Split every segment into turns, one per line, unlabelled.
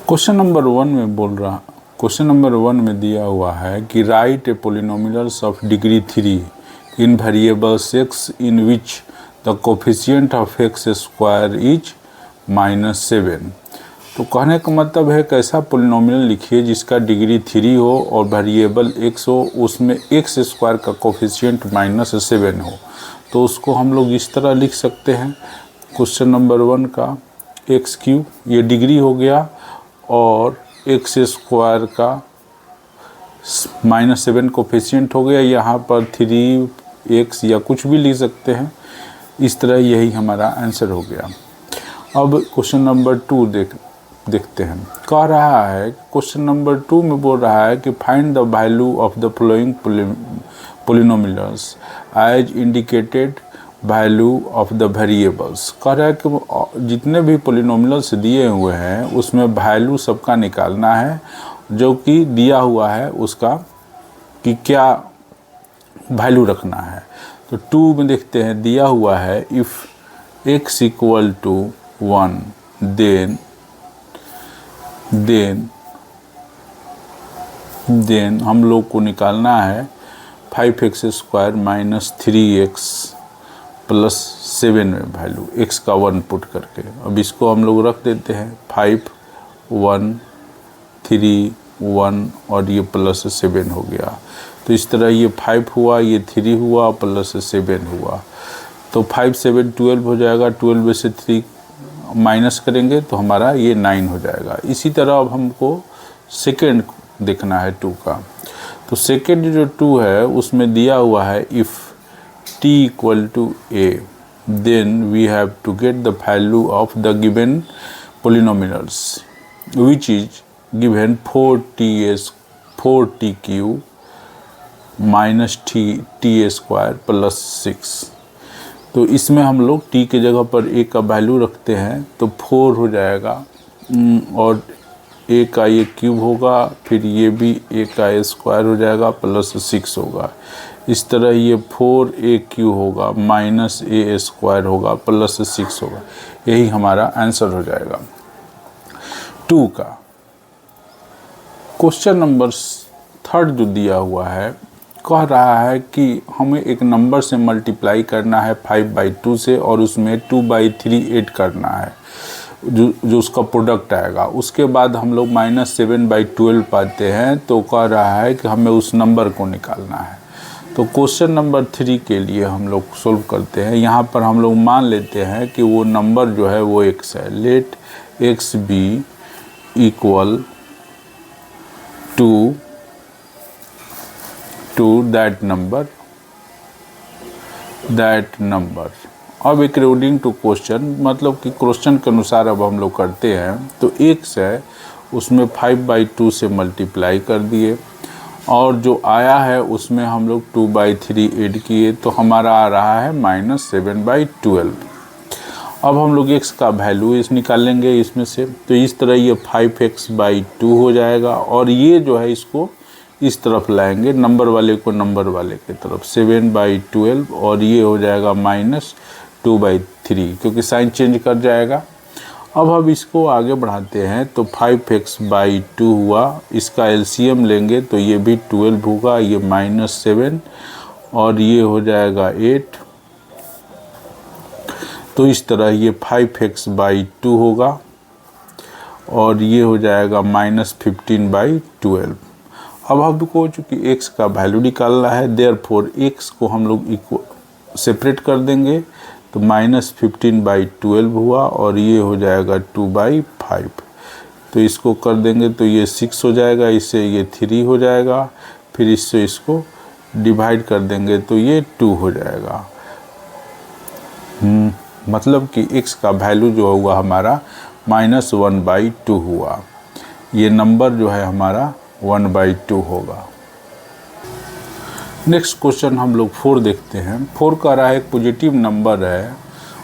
Question number 1 में दिया हुआ है कि right A polynomials of degree 3 in variables x in which the coefficient of x square is -7। तो कहने का मतलब है कैसा पोलिनोमियल लिखिए जिसका डिग्री 3 हो और वेरिएबल x हो, उसमें x स्क्वायर का कोफिशिएंट -7 हो। तो उसको हम लोग इस तरह लिख सकते हैं क्वेश्चन नंबर 1 का x³ ये डिग्री हो गया और x स्क्वायर का -7 कोफिशिएंट हो गया। यहाँ पर 3x या कुछ भी लिख सकते हैं। इस तरह यही हमारा आंसर हो गया। अब क्वेश्चन नंबर 2 देखते हैं। कह रहा है क्वेश्चन नंबर 2 में बोल रहा है कि find the value of the following polynomials as indicated value of the variables. कह रहा है कि जितने भी पोलिनोमियल्स दिए हुए हैं उसमें वैल्यू सबका निकालना है जो कि दिया हुआ है उसका कि क्या वैल्यू रखना है। तो 2 में देखते हैं दिया हुआ है if x equal to 1 then हम लोग को निकालना है 5x स्क्वायर -3x प्लस 7 में वैल्यू x का 1 पुट करके। अब इसको हम लोग रख देते हैं 5 1 3 1 और ये प्लस 7 हो गया। तो इस तरह ये 5 हुआ, ये 3 हुआ प्लस 7 हुआ। तो 5 7 12 हो जाएगा। 12 में से 3 माइनस करेंगे तो हमारा ये 9 हो जाएगा। इसी तरह अब हमको सेकेंड देखना है 2 का। तो सेकेंड जो 2 है उसमें दिया हुआ है if t equal to a, then we have to get the value of the given polynomials, which is given 4t cube minus t square plus 6। तो इसमें हम लोग t के जगह पर a का वैल्यू रखते हैं तो 4 हो जाएगा और a का ये क्यूब होगा, फिर ये भी a का स्क्वायर हो जाएगा प्लस 6 होगा। इस तरह ये 4a³ होगा माइनस a स्क्वायर होगा प्लस 6 होगा। यही हमारा आंसर हो जाएगा 2 का। क्वेश्चन नंबर 3 जो दिया हुआ है कह रहा है कि हमें एक नंबर से मल्टीप्लाई करना है 5/2 से और उसमें 2/3 ऐड करना है जो उसका प्रोडक्ट आएगा। उसके बाद हम लोग -7/12 पाते हैं। तो कह रहा है कि हमें उस नंबर को निकालना है। तो क्वेश्चन नंबर 3 के लिए हम लोग सोल्व करते हैं। यहाँ पर हम लोग मान लेते हैं कि वो नंबर जो है वो x है। Let x be equal to that number. अब अकॉर्डिंग टू क्वेश्चन मतलब कि क्वेश्चन के अनुसार अब हम लोग करते हैं। तो x है उसमें 5/2 से मल्टीप्लाई कर दिए और जो आया है उसमें हम लोग 2/3 ऐड किए तो हमारा आ रहा है -7/12। अब हम लोग x का वैल्यू निकालेंगे इसमें से। तो इस तरह ये 5x/2 हो जाएगा और ये जो है इसको इस तरफ लाएंगे, नंबर वाले को नंबर वाले की तरफ 7/12 और ये हो जाएगा -2/3 क्योंकि साइन चेंज कर जाएगा। अब हम इसको आगे बढ़ाते हैं तो 5x/2 हुआ, इसका एलसीएम लेंगे तो ये भी 12 होगा, ये -7 और ये हो जाएगा 8। तो इस तरह ये 5x/2 होगा और ये हो जाएगा -15/12। अब हमको चूँकि x का वैल्यू निकालना है देयरफॉर x को हम लोग सेपरेट कर देंगे तो -15/12 हुआ और ये हो जाएगा 2/5। तो इसको कर देंगे तो ये 6 हो जाएगा, इससे ये 3 हो जाएगा, फिर इससे इसको डिवाइड कर देंगे तो ये 2 हो जाएगा। मतलब कि x का वैल्यू जो हुआ हमारा -1/2 हुआ। ये नंबर जो है हमारा 1/2 होगा। नेक्स्ट क्वेश्चन हम लोग 4 देखते हैं। 4 का रहा है एक पॉजिटिव नंबर है,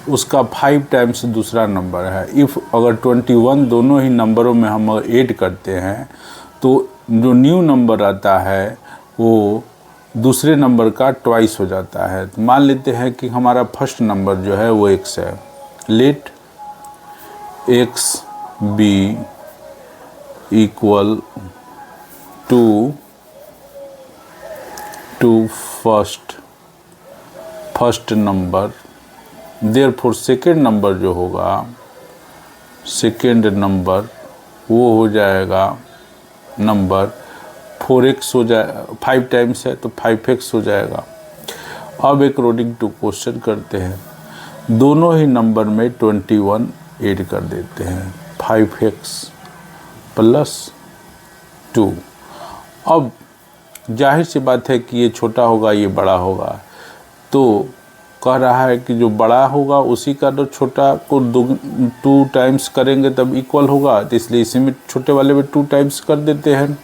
उसका 5 टाइम्स दूसरा नंबर है। इफ़ अगर 21 दोनों ही नंबरों में हम ऐड करते हैं तो जो न्यू नंबर आता है वो दूसरे नंबर का ट्वाइस हो जाता है। तो मान लेते हैं कि हमारा फर्स्ट नंबर जो है वो x है। लेट x बी equal to first number, therefore second number जो होगा, सेकेंड नंबर वो हो जाएगा नंबर 4x हो जाए, 5 टाइम्स है तो 5x हो जाएगा। अब अकॉर्डिंग टू क्वेश्चन करते हैं, दोनों ही नंबर में 21 ऐड कर देते हैं, 5x प्लस 2। अब जाहिर सी बात है कि ये छोटा होगा ये बड़ा होगा, तो कह रहा है कि जो बड़ा होगा उसी का तो छोटा को 2 टाइम्स करेंगे तब इक्वल होगा, तो इसलिए इसी में छोटे वाले में 2 टाइम्स कर देते हैं।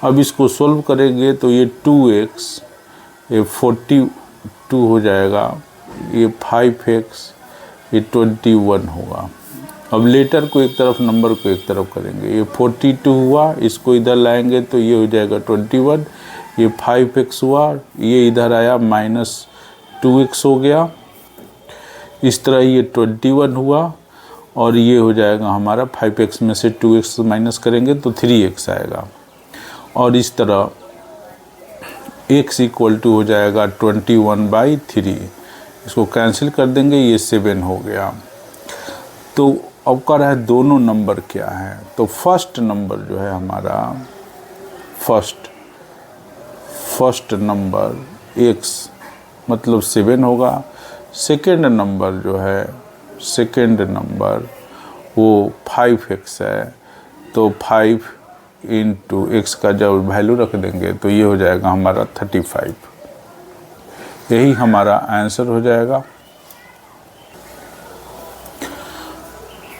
अब इसको सोल्व करेंगे तो ये 2x, ये 42 हो जाएगा, ये 5x, ये 21 होगा। अब लेटर को एक तरफ, नंबर को एक तरफ करेंगे, ये 42 हुआ, इसको इधर लाएंगे तो ये हो जाएगा 21, ये 5x हुआ, ये इधर आया -2x हो गया, इस तरह ये 21 हुआ, और ये हो जाएगा हमारा 5x में से 2x माइनस करेंगे तो 3x आएगा, और इस तरह x इक्वल टू हो जाएगा 21/3, इसको कैंसिल कर देंगे, ये 7 हो गया। तो अब कह रहा है दोनों नंबर क्या है, तो फर्स्ट नंबर जो है हमारा, फर्स्ट नंबर x मतलब 7 होगा, सेकेंड नंबर जो है, सेकेंड नंबर वो 5x है, तो 5 इंटू x का जब वैल्यू रख देंगे तो ये हो जाएगा हमारा 35, यही हमारा आंसर हो जाएगा।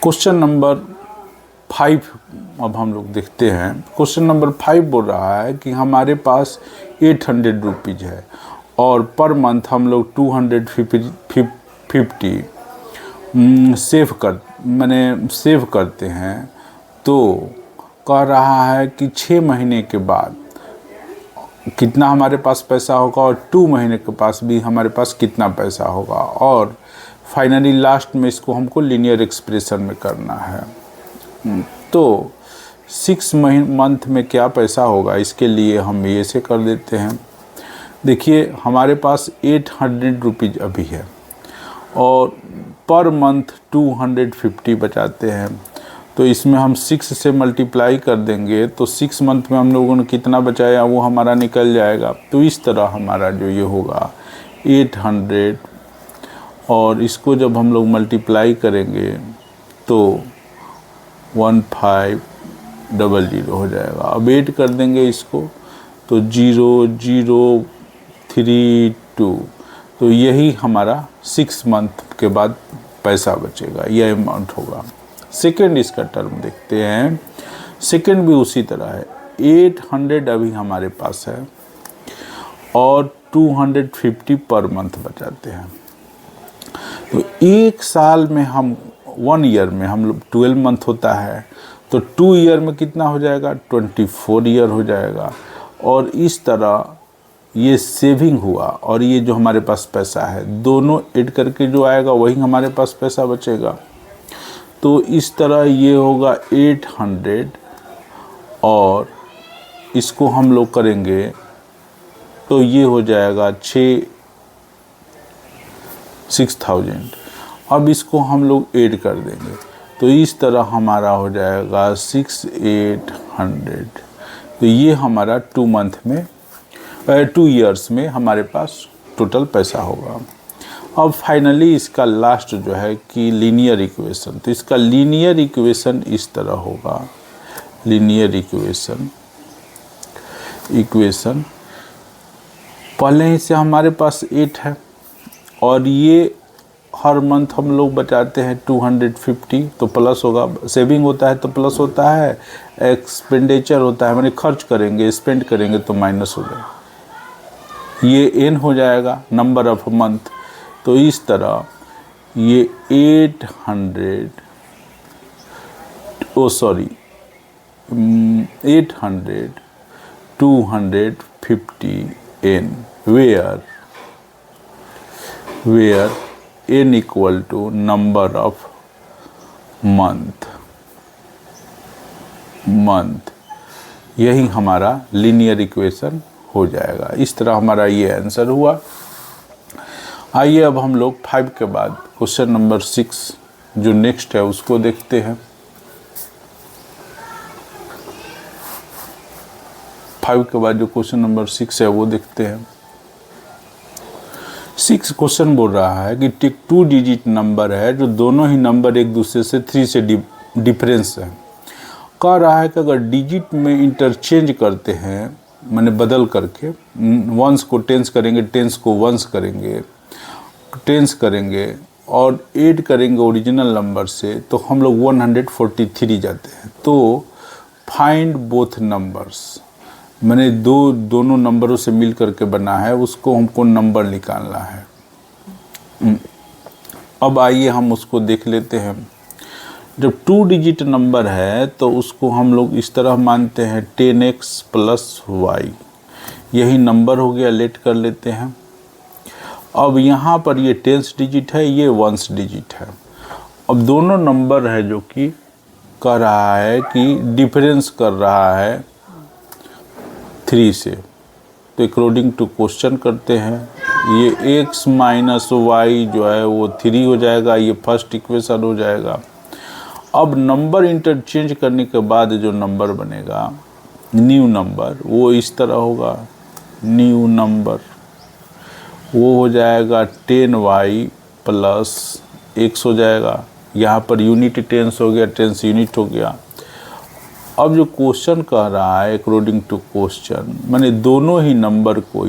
क्वेश्चन नंबर 5 अब हम लोग देखते हैं। क्वेश्चन नंबर 5 बोल रहा है कि हमारे पास 800 रुपीज़ है और पर मंथ हम लोग 250 सेव करते हैं, तो कह रहा है कि 6 महीने के बाद कितना हमारे पास पैसा होगा और 2 महीने के पास भी हमारे पास कितना पैसा होगा, और फाइनली लास्ट में इसको हमको लीनियर एक्सप्रेशन में करना है। तो 6 मंथ में क्या पैसा होगा, इसके लिए हम ये से कर देते हैं। देखिए हमारे पास 800 रुपीज़ अभी है और पर मंथ 250 बचाते हैं, तो इसमें हम 6 से मल्टीप्लाई कर देंगे तो 6 मंथ में हम लोगों ने कितना बचाया वो हमारा निकल जाएगा। तो इस तरह हमारा जो ये होगा 800, और इसको जब हम लोग मल्टीप्लाई करेंगे तो 1500 हो जाएगा। अब ऐड कर देंगे इसको तो 0032, तो यही हमारा 6 मंथ के बाद पैसा बचेगा, यह अमाउंट होगा। सेकेंड इसका टर्म देखते हैं, सेकेंड भी उसी तरह है, 800 अभी हमारे पास है और 250 पर मंथ बचाते हैं। तो एक साल में हम 1 ईयर में हम लोग 12 मंथ होता है, तो 2 ईयर में कितना हो जाएगा, 24 ईयर हो जाएगा। और इस तरह ये सेविंग हुआ और ये जो हमारे पास पैसा है, दोनों ऐड करके जो आएगा वही हमारे पास पैसा बचेगा। तो इस तरह ये होगा 800 और इसको हम लोग करेंगे तो ये हो जाएगा 6000। अब इसको हम लोग ऐड कर देंगे तो इस तरह हमारा हो जाएगा 6800। तो ये हमारा 2 मंथ में 2 ईयर्स में हमारे पास टोटल पैसा होगा। अब फाइनली इसका लास्ट जो है कि लीनियर इक्वेशन, तो इसका लीनियर इक्वेशन इस तरह होगा, लीनियर इक्वेशन पहले ही से हमारे पास 8 है और ये हर मंथ हम लोग बचाते हैं 250, तो प्लस होगा, सेविंग होता है तो प्लस होता है, एक्सपेंडिचर होता है मैंने खर्च करेंगे स्पेंड करेंगे तो माइनस हो जाएगा, ये n हो जाएगा नंबर ऑफ मंथ। तो इस तरह ये 800 250n where n equal to number of month। Month. यही हमारा लीनियर इक्वेशन हो जाएगा। इस तरह हमारा ये आंसर हुआ। आइए अब हम लोग 5 के बाद क्वेश्चन नंबर 6 जो नेक्स्ट है उसको देखते हैं। 5 के बाद जो क्वेश्चन नंबर 6 है वो देखते हैं। 6 क्वेश्चन बोल रहा है कि टेक 2 डिजिट नंबर है जो दोनों ही नंबर एक दूसरे से 3 से डिफरेंस है। कह रहा है कि अगर डिजिट में इंटरचेंज करते हैं माने बदल करके, वंस को टेंस करेंगे, टेंस को वंस करेंगे, टेंस करेंगे और ऐड करेंगे ओरिजिनल नंबर से, तो हम लोग 143 जाते हैं। तो फाइंड बोथ नंबर्स, मैंने दोनों नंबरों से मिल करके बना है, उसको हमको नंबर निकालना है। अब आइए हम उसको देख लेते हैं। जब 2 डिजिट नंबर है तो उसको हम लोग इस तरह मानते हैं 10x + y, यही नंबर हो गया, लेट कर लेते हैं। अब यहाँ पर ये 10th डिजिट है, ये 1st डिजिट है। अब दोनों नंबर है जो कि कह रहा है कि डिफरेंस कर रहा है 3 से, तो अकॉर्डिंग टू क्वेश्चन करते हैं। ये x - y जो है वो 3 हो जाएगा, ये फर्स्ट इक्वेशन हो जाएगा। अब नंबर इंटरचेंज करने के बाद जो नंबर बनेगा न्यू नंबर, वो इस तरह होगा। न्यू नंबर वो हो जाएगा 10y + x हो जाएगा। यहाँ पर यूनिट टेंस हो गया, टेंस यूनिट हो गया। अब जो क्वेश्चन कह रहा है अकॉर्डिंग टू क्वेश्चन, माने दोनों ही नंबर को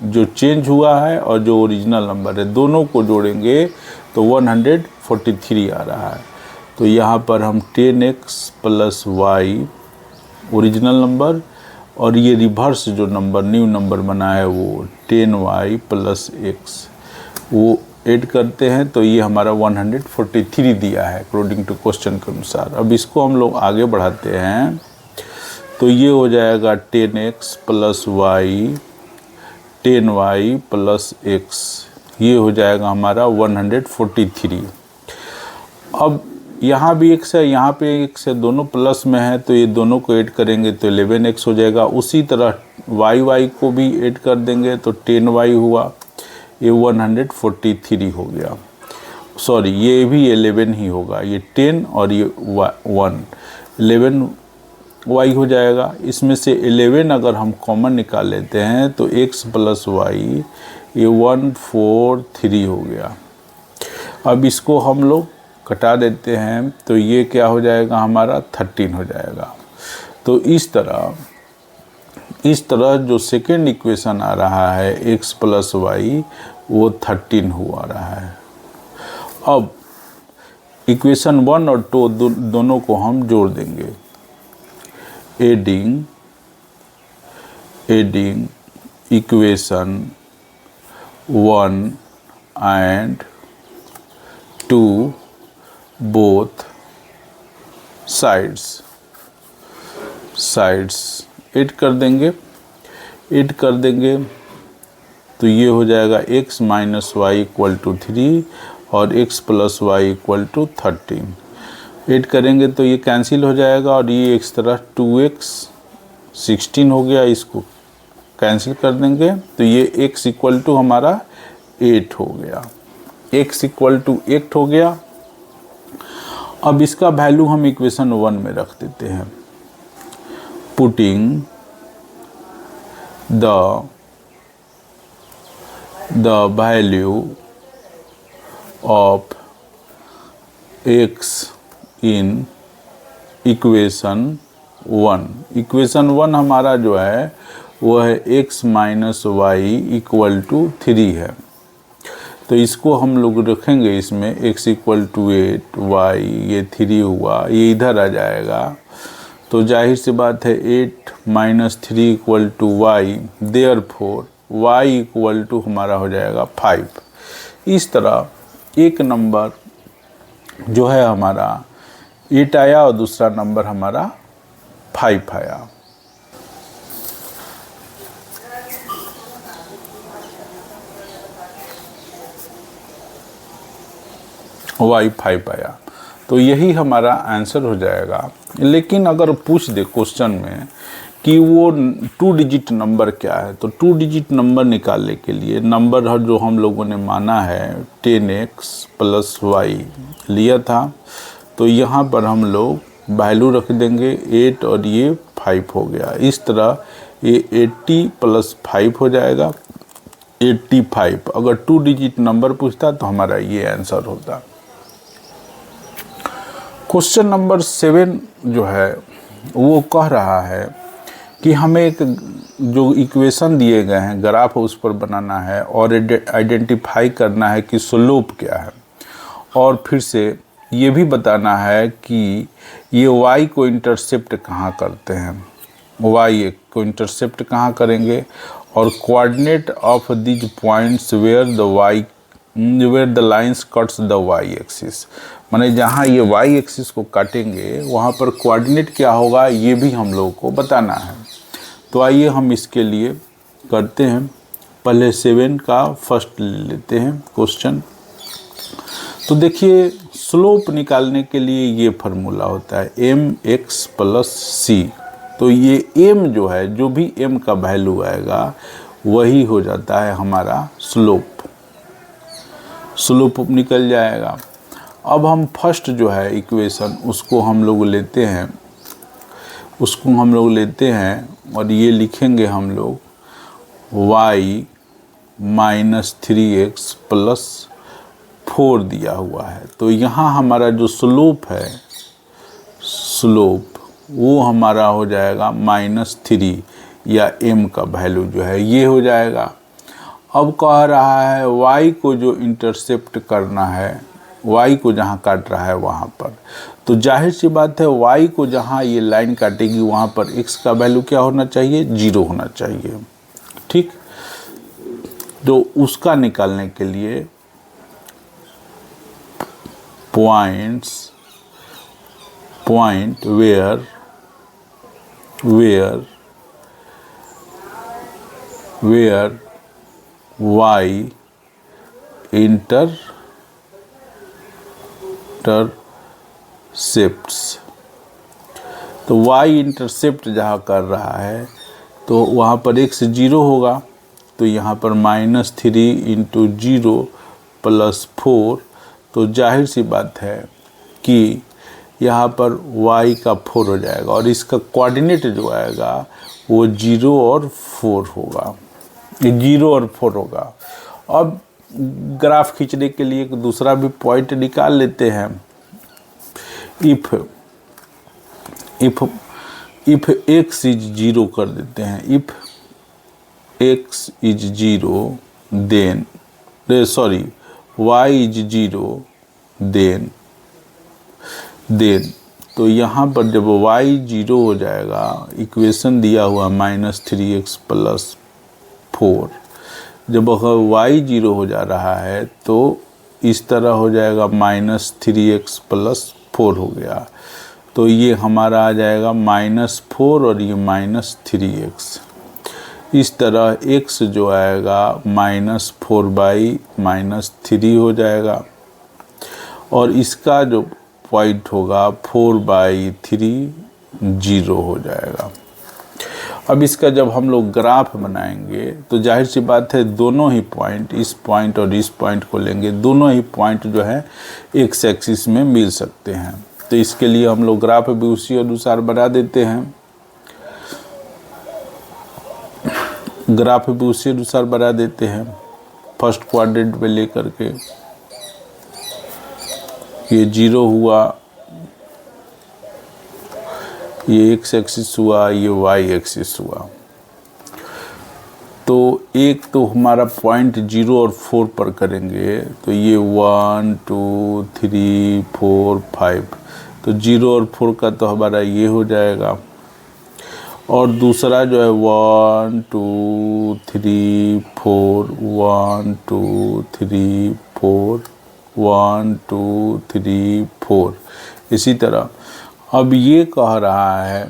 जो चेंज हुआ है और जो ओरिजिनल नंबर है दोनों को जोड़ेंगे तो 143 आ रहा है। तो यहाँ पर हम 10x + y ओरिजिनल नंबर और ये रिवर्स जो नंबर न्यू नंबर बना है वो 10y + x वो ऐड करते हैं, तो ये हमारा 143 दिया है अकॉर्डिंग टू क्वेश्चन के अनुसार। अब इसको हम लोग आगे बढ़ाते हैं तो ये हो जाएगा 10x + y 10y + x, ये हो जाएगा हमारा 143। अब यहाँ भी x है, यहाँ पे x है, दोनों प्लस में है, तो ये दोनों को ऐड करेंगे तो 11x हो जाएगा। उसी तरह y को भी ऐड कर देंगे तो 10y हुआ, ये 143 हो गया। सॉरी, ये भी 11 ही होगा, ये 10 और ये 1 11y हो जाएगा। इसमें से 11 अगर हम कॉमन निकाल लेते हैं तो x + y ये 143 हो गया। अब इसको हम लोग कटा देते हैं तो ये क्या हो जाएगा हमारा 13 हो जाएगा। तो इस तरह जो सेकेंड इक्वेशन आ रहा है x + y वो 13 हुआ रहा है। अब इक्वेशन 1 और 2 दोनों को हम जोड़ देंगे। Adding equation 1 and 2 both sides add कर देंगे तो ये हो जाएगा x - y = 3 और x + y = 13। ऐड करेंगे तो ये कैंसिल हो जाएगा और ये इस तरह 2x 16 हो गया, इसको कैंसिल कर देंगे तो ये x = हमारा 8 हो गया। x = 8 हो गया। अब इसका वैल्यू हम इक्वेशन 1 में रख देते हैं। Putting the value of x in equation 1। Equation 1 हमारा जो है वो है x - y = 3 है, तो इसको हम लोग रखेंगे इसमें x = 8, y ये 3 हुआ, ये इधर आ जाएगा। तो जाहिर सी बात है 8 - 3 = y, देयरफॉर y = हमारा हो जाएगा 5। इस तरह एक नंबर जो है हमारा 8 आया और दूसरा नंबर हमारा 5 आया। y 5 आया। तो यही हमारा आंसर हो जाएगा। लेकिन अगर पूछ दे क्वेश्चन में कि वो 2 डिजिट नंबर क्या है, तो 2 डिजिट नंबर निकालने के लिए नंबर जो हम लोगों ने माना है 10x + y लिया था, तो यहाँ पर हम लोग वैल्यू रख देंगे 8 और ये 5 हो गया। इस तरह ये 80 + 5 हो जाएगा 85। अगर 2 डिजिट नंबर पूछता तो हमारा ये आंसर होता। क्वेश्चन नंबर 7 जो है वो कह रहा है कि हमें एक जो इक्वेशन दिए गए हैं ग्राफ उस पर बनाना है और आइडेंटिफाई करना है कि स्लोप क्या है, और फिर से ये भी बताना है कि ये y को इंटरसेप्ट कहाँ करते हैं, y को इंटरसेप्ट कहाँ करेंगे, और coordinate of these points where the lines cuts the y axis, माने जहाँ ये y एक्सिस को काटेंगे वहाँ पर कोऑर्डिनेट क्या होगा ये भी हम लोगों को बताना है। तो आइए हम इसके लिए करते हैं। पहले 7 का फर्स्ट ले लेते हैं क्वेश्चन। तो देखिए स्लोप निकालने के लिए ये फार्मूला होता है mx + c। तो ये m जो है, जो भी m का वैल्यू आएगा वही हो जाता है हमारा स्लोप निकल जाएगा। अब हम फर्स्ट जो है इक्वेशन उसको हम लोग लेते हैं और ये लिखेंगे हम लोग y - 3x + 4 दिया हुआ है। तो यहाँ हमारा जो स्लोप है, वो हमारा हो जाएगा -3 या m का वैल्यू जो है ये हो जाएगा। अब कह रहा है y को जो इंटरसेप्ट करना है, y को जहाँ काट रहा है वहाँ पर, तो जाहिर सी बात है y को जहाँ ये लाइन काटेगी वहाँ पर x का वैल्यू क्या होना चाहिए, 0 होना चाहिए। ठीक, तो उसका निकालने के लिए पॉइंट वेयर y इंटरसेप्ट्स, तो y इंटरसेप्ट जहाँ कर रहा है तो वहाँ पर x 0 होगा, तो यहाँ पर -3 × 0 + 4, तो जाहिर सी बात है कि यहाँ पर y का 4 हो जाएगा और इसका कोऑर्डिनेट जो आएगा वो 0 और 4 होगा, 0 और 4 होगा। अब ग्राफ खींचने के लिए एक दूसरा भी पॉइंट निकाल लेते हैं। इफ x इज 0 कर देते हैं, if x is 0 then y is 0 then तो यहाँ पर जब y 0 हो जाएगा, इक्वेशन दिया हुआ -3x + 4, जब y 0 हो जा रहा है तो इस तरह हो जाएगा -3x + 4 हो गया, तो ये हमारा आ जाएगा -4 और ये -3x। इस तरह x जो आएगा -4/-3 हो जाएगा और इसका जो पॉइंट होगा 4/3 0 हो जाएगा। अब इसका जब हम लोग ग्राफ बनाएंगे तो जाहिर सी बात है दोनों ही पॉइंट, इस पॉइंट और इस पॉइंट को लेंगे, दोनों ही पॉइंट जो है एक्स एक्सिस में मिल सकते हैं। तो इसके लिए हम लोग ग्राफ भी उसी अनुसार बना देते हैं, फर्स्ट क्वाड्रेंट में लेकर के ये 0 हुआ, ये एक्स एक्सिस हुआ, ये वाई एक्सिस हुआ। तो एक तो हमारा पॉइंट 0 और 4 पर करेंगे, तो ये 1 2 3 4 5, तो 0 और 4 का तो हमारा ये हो जाएगा। और दूसरा जो है 1 2 3 4 1 2 3 4 1 2 3 4, इसी तरह। अब ये कह रहा है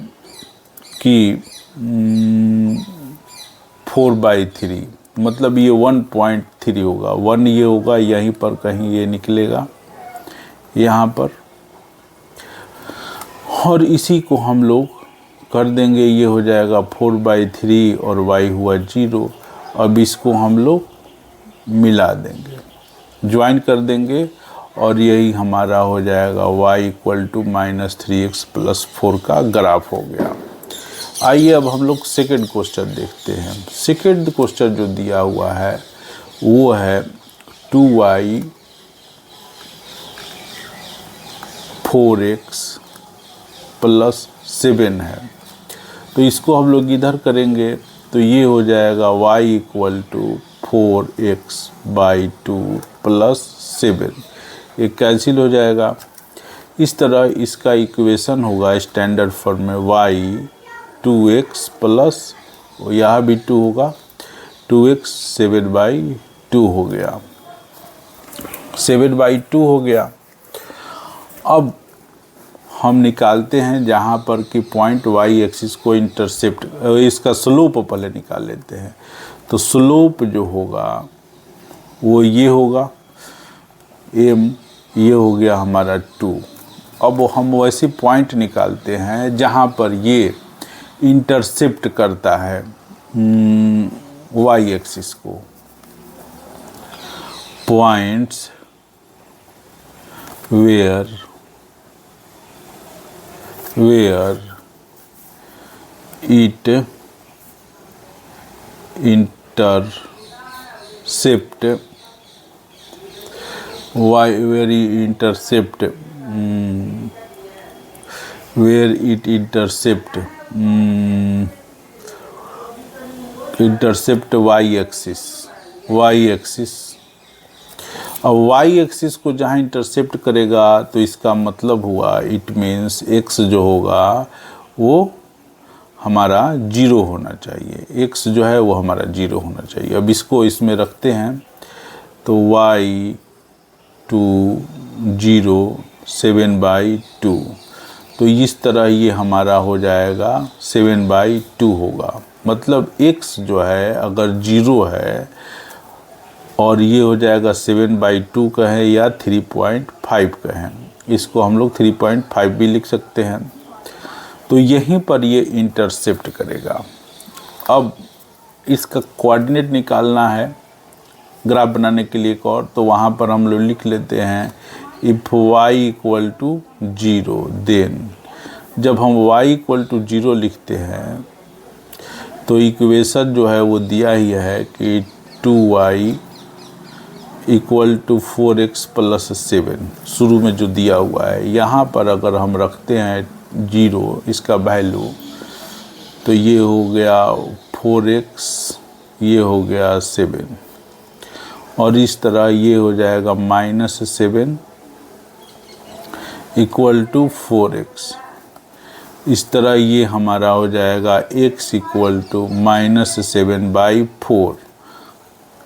कि 4/3, मतलब ये 1.3 होगा, 1 ये होगा, यहीं पर कहीं ये निकलेगा यहाँ पर, और इसी को हम लोग कर देंगे, ये हो जाएगा 4/3 और y हुआ 0। अब इसको हम लोग मिला देंगे, ज्वाइन कर देंगे और यही हमारा हो जाएगा y = -3x + 4 का ग्राफ हो गया। आइए अब हम लोग सेकंड क्वेश्चन देखते हैं। सेकंड क्वेश्चन जो दिया हुआ है वो है 2y 4x + 7 है। तो इसको हम लोग इधर करेंगे तो ये हो जाएगा y = 4x/2 + 7, ये कैंसिल हो जाएगा। इस तरह इसका इक्वेशन होगा स्टैंडर्ड फॉर्म में y 2x प्लस, यहाँ भी 2 होगा, 2x 7/2 हो गया, 7/2 हो गया। अब हम निकालते हैं जहाँ पर कि पॉइंट y एक्सिस को इंटरसेप्ट, इसका स्लोप पहले निकाल लेते हैं। तो स्लोप जो होगा वो ये होगा m, ये हो गया हमारा 2। अब हम वैसे पॉइंट निकालते हैं जहाँ पर ये इंटरसेप्ट करता है y एक्सिस को। Points where it intercept y axis. अब y एक्सिस को जहाँ इंटरसेप्ट करेगा तो इसका मतलब हुआ, इट मीन्स x जो होगा वो हमारा 0 होना चाहिए, x जो है वो हमारा 0 होना चाहिए। अब इसको इसमें रखते हैं तो y 2 0 7/2, तो इस तरह ये हमारा हो जाएगा 7/2 होगा। मतलब x जो है अगर 0 है और ये हो जाएगा 7/2 कहें या 3.5 कहें, इसको हम लोग 3.5 भी लिख सकते हैं। तो यहीं पर ये इंटरसेप्ट करेगा। अब इसका कोऑर्डिनेट निकालना है ग्राफ बनाने के लिए एक और, तो वहाँ पर हम लोग लिख लेते हैं इफ़ y = 0, देन जब हम y = 0 लिखते हैं तो इक्वेशन जो है वो दिया ही है कि 2y = 4x + 7, शुरू में जो दिया हुआ है। यहाँ पर अगर हम रखते हैं 0 इसका वैल्यू, तो ये हो गया 4x, ये हो गया 7, और इस तरह ये हो जाएगा -7 = 4x। इस तरह ये हमारा हो जाएगा x = -7/4।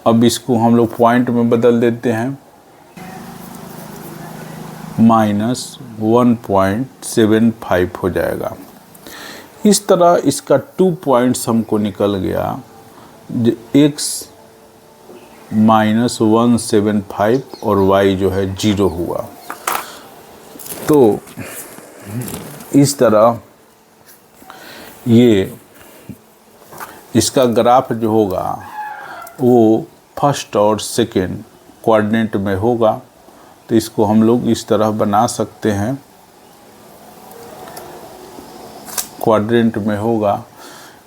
अब इसको हम लोग पॉइंट में बदल देते हैं, -1.75 हो जाएगा। इस तरह इसका 2 पॉइंट्स हमको निकल गया, x -175 और y जो है 0 हुआ। तो इस तरह ये इसका ग्राफ जो होगा वो फर्स्ट और सेकंड कोऑर्डिनेट में होगा। तो इसको हम लोग इस तरह बना सकते हैं, क्वाड्रेंट में होगा,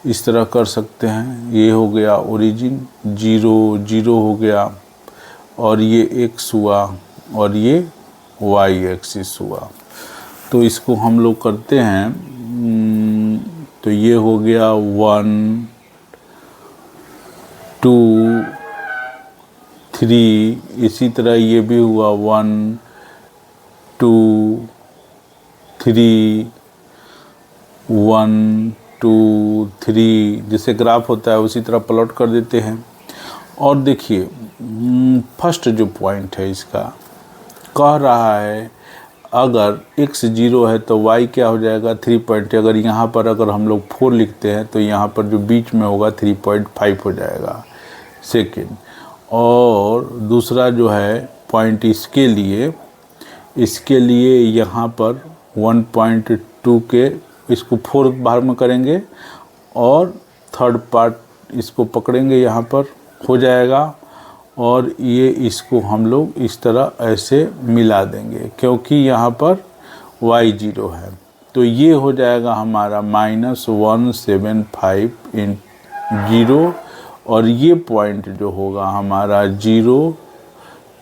इस तरह कर सकते हैं। ये हो गया ओरिजिन 0 0 हो गया, और ये x हुआ और ये y एक्सिस हुआ। तो इसको हम लोग करते हैं, तो ये हो गया 1 2 3, इसी तरह ये भी हुआ 1 2 3 1 2 3, जैसे ग्राफ होता है उसी तरह प्लॉट कर देते हैं। और देखिए फर्स्ट जो पॉइंट है इसका कह रहा है अगर x 0 है तो y क्या हो जाएगा 3. अगर यहाँ पर अगर हम लोग 4 लिखते हैं तो यहाँ पर जो बीच में होगा 3.5 हो जाएगा सेकेंड। और दूसरा जो है पॉइंट इसके लिए यहाँ पर 1.2 2 के इसको 4 बाहर में करेंगे और थर्ड पार्ट इसको पकड़ेंगे, यहाँ पर हो जाएगा। और ये इसको हम लोग इस तरह ऐसे मिला देंगे क्योंकि यहाँ पर y 0 है। तो ये हो जाएगा हमारा -175 इन 0 और ये पॉइंट जो होगा हमारा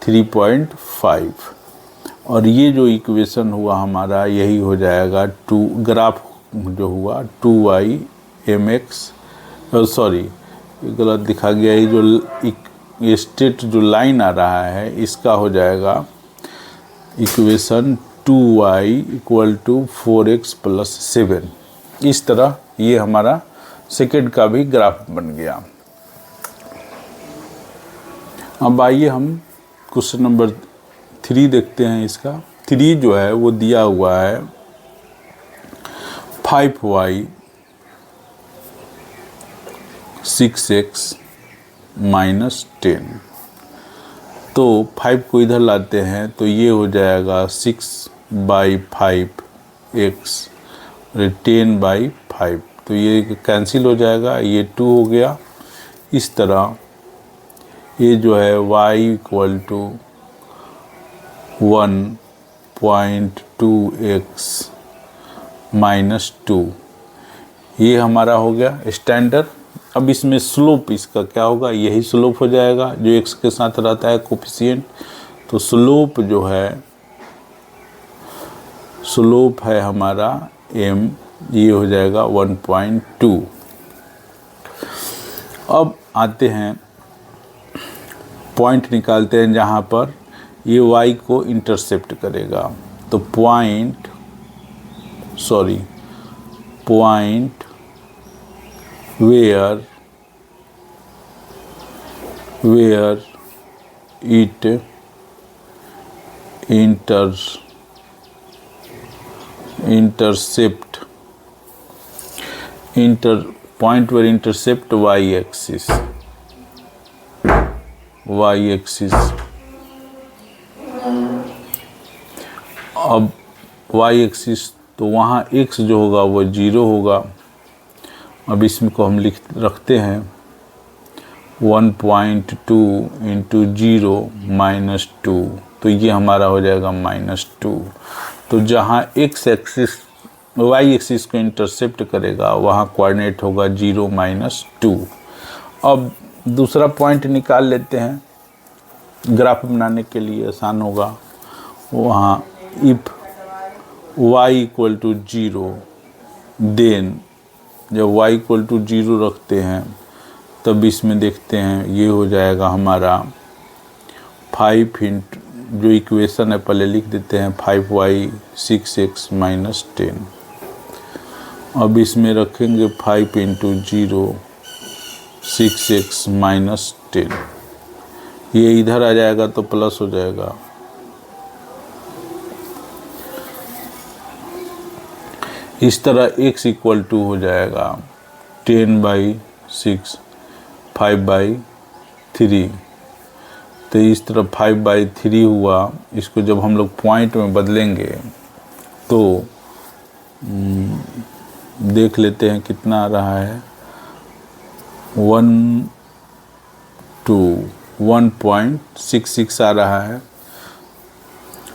3.5 और ये जो इक्वेशन हुआ हमारा यही हो जाएगा 2 ग्राफ जो हुआ 2y mx, सॉरी गलत दिखा गया, ये जो ये स्ट्रेट जो लाइन आ रहा है इसका हो जाएगा इक्वेशन 2y = 4x + 7। इस तरह ये हमारा सेकेंड का भी ग्राफ बन गया। अब आइए हम क्वेश्चन नंबर 3 देखते हैं। इसका 3 जो है वो दिया हुआ है 5y 6x - 10। तो 5 को इधर लाते हैं तो ये हो जाएगा 6/5x और 10/5, तो ये कैंसिल हो जाएगा, ये 2 हो गया। इस तरह ये जो है y = 1.2x - 2, ये हमारा हो गया स्टैंडर्ड। अब इसमें स्लोप इसका क्या होगा, यही स्लोप हो जाएगा जो x के साथ रहता है कोफिशिएंट। तो स्लोप जो है, स्लोप है हमारा m, ये हो जाएगा 1.2। अब आते हैं पॉइंट निकालते हैं जहाँ पर ये y को इंटरसेप्ट करेगा। तो point where it intercept y-axis, अब y-axis तो वहाँ x जो होगा वो 0 होगा। अब इसमें को हम रखते हैं 1.2 × 0 - 2, तो ये हमारा हो जाएगा -2। तो जहाँ x एक्सिस y एक्सिस को इंटरसेप्ट करेगा वहाँ कोऑर्डिनेट होगा 0 - 2। अब दूसरा पॉइंट निकाल लेते हैं, ग्राफ बनाने के लिए आसान होगा। वहाँ इफ y = 0, देन जब y = 0 रखते हैं तब इसमें देखते हैं ये हो जाएगा हमारा 5 जो इक्वेशन है पहले लिख देते हैं 5y 6x - 10। अब इसमें रखेंगे 5 × 0 6x - 10, ये इधर आ जाएगा तो प्लस हो जाएगा। इस तरह x = हो जाएगा 10/6 5/3। तो इस तरह 5/3 हुआ। इसको जब हम लोग पॉइंट में बदलेंगे तो देख लेते हैं कितना आ रहा है, 1.66 आ रहा है,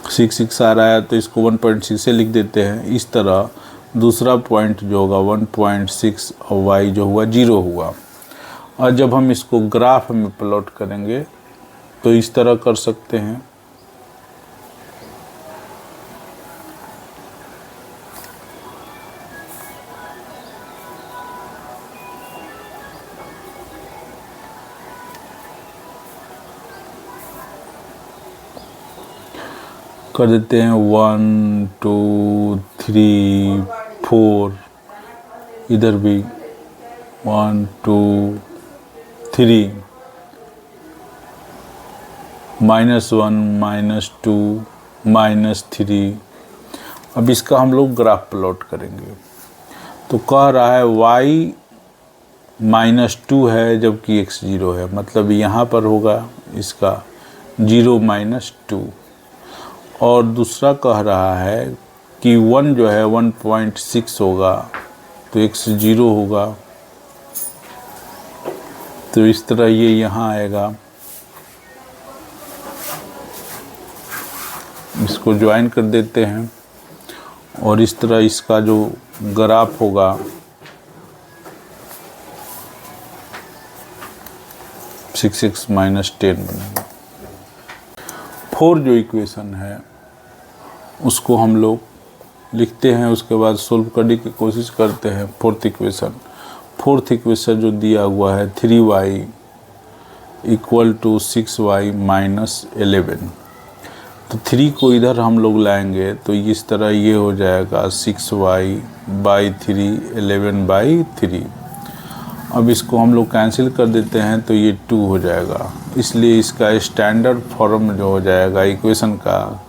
66 आ रहा है। तो इसको 1.6 से लिख देते हैं। इस तरह दूसरा पॉइंट जो होगा 1.6 और y जो हुआ 0 हुआ। और जब हम इसको ग्राफ में प्लॉट करेंगे तो इस तरह कर सकते हैं। कर देते हैं 1 2 3 4, इधर भी 1 2 3 -1 -2 -3। अब इसका हम लोग ग्राफ प्लॉट करेंगे। तो कह रहा है y -2 है जबकि x 0 है, मतलब यहाँ पर होगा इसका 0 - 2। और दूसरा कह रहा है कि 1 जो है 1.6 होगा तो x 0 होगा, तो इस तरह ये यहाँ आएगा। इसको ज्वाइन कर देते हैं और इस तरह इसका जो ग्राफ होगा सिक्स एक्स माइनस 10 बनेगा। 4 जो इक्वेशन है उसको हम लोग लिखते हैं, उसके बाद सोल्व करने की कोशिश करते हैं। फोर्थ इक्वेशन जो दिया हुआ है 3y equal to 6y minus 11, तो 3 को इधर हम लोग लाएंगे तो इस तरह ये हो जाएगा 6y बाई 3 11/3। अब इसको हम लोग कैंसिल कर देते हैं तो ये 2 हो जाएगा, इसलिए इसका स्टैंडर्ड फॉर्म जो हो जाएगा इक्वेशन का,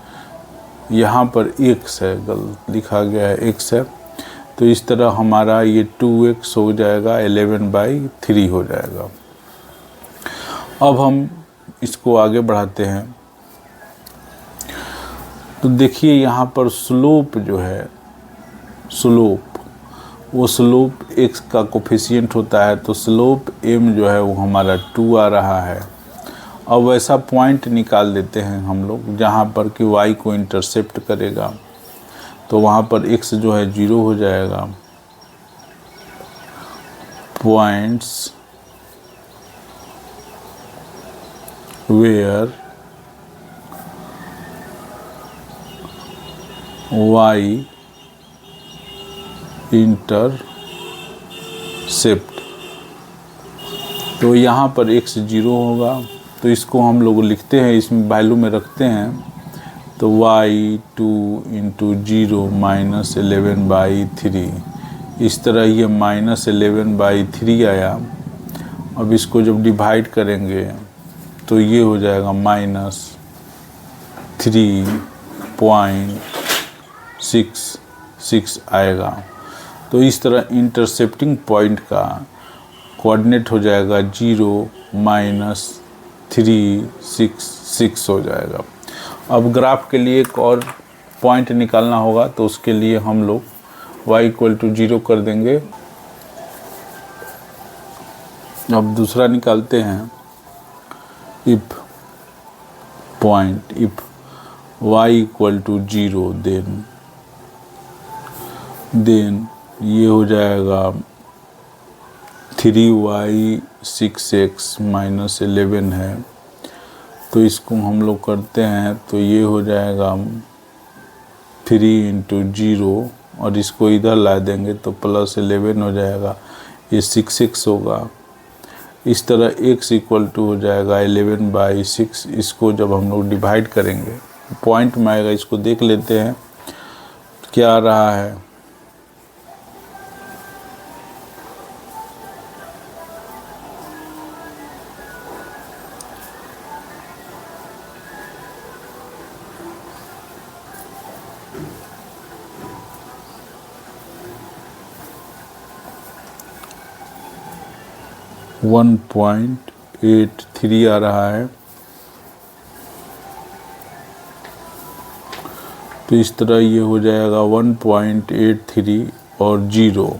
यहाँ पर x है, गलत लिखा गया है x है, तो इस तरह हमारा ये 2x हो जाएगा 11/3 हो जाएगा। अब हम इसको आगे बढ़ाते हैं तो देखिए यहाँ पर स्लोप जो है, वो स्लोप x का कोफिशिएंट होता है, तो स्लोप m जो है वो हमारा 2 आ रहा है। अब वैसा पॉइंट निकाल देते हैं हम लोग जहाँ पर कि y को इंटरसेप्ट करेगा, तो वहाँ पर x जो है 0 हो जाएगा। पॉइंट्स वेयर y इंटरसेप्ट, तो यहाँ पर x 0 होगा, तो इसको हम लोग लिखते हैं, इसमें वैल्यू में रखते हैं, तो y 2 इंटू 0 माइनस 11/3, इस तरह ये माइनस 11/3 आया। अब इसको जब डिवाइड करेंगे तो ये हो जाएगा माइनस 3.66 आएगा। तो इस तरह इंटरसेप्टिंग पॉइंट का कोऑर्डिनेट हो जाएगा 0 माइनस 366 हो जाएगा। अब ग्राफ के लिए एक और पॉइंट निकालना होगा, तो उसके लिए हम लोग y इक्वल टू 0 कर देंगे। अब दूसरा निकालते हैं, if y equal to 0 then ये हो जाएगा 3y 6x माइनस 11 है, तो इसको हम लोग करते हैं तो ये हो जाएगा 3 इंटू 0 और इसको इधर ला देंगे तो प्लस 11 हो जाएगा, ये 6x होगा। इस तरह x इक्वल टू हो जाएगा 11/6। इसको जब हम लोग डिवाइड करेंगे पॉइंट में आएगा, इसको देख लेते हैं क्या आ रहा है। 1.83 आ रहा है। तो इस तरह ये हो जाएगा 1.83 और 0,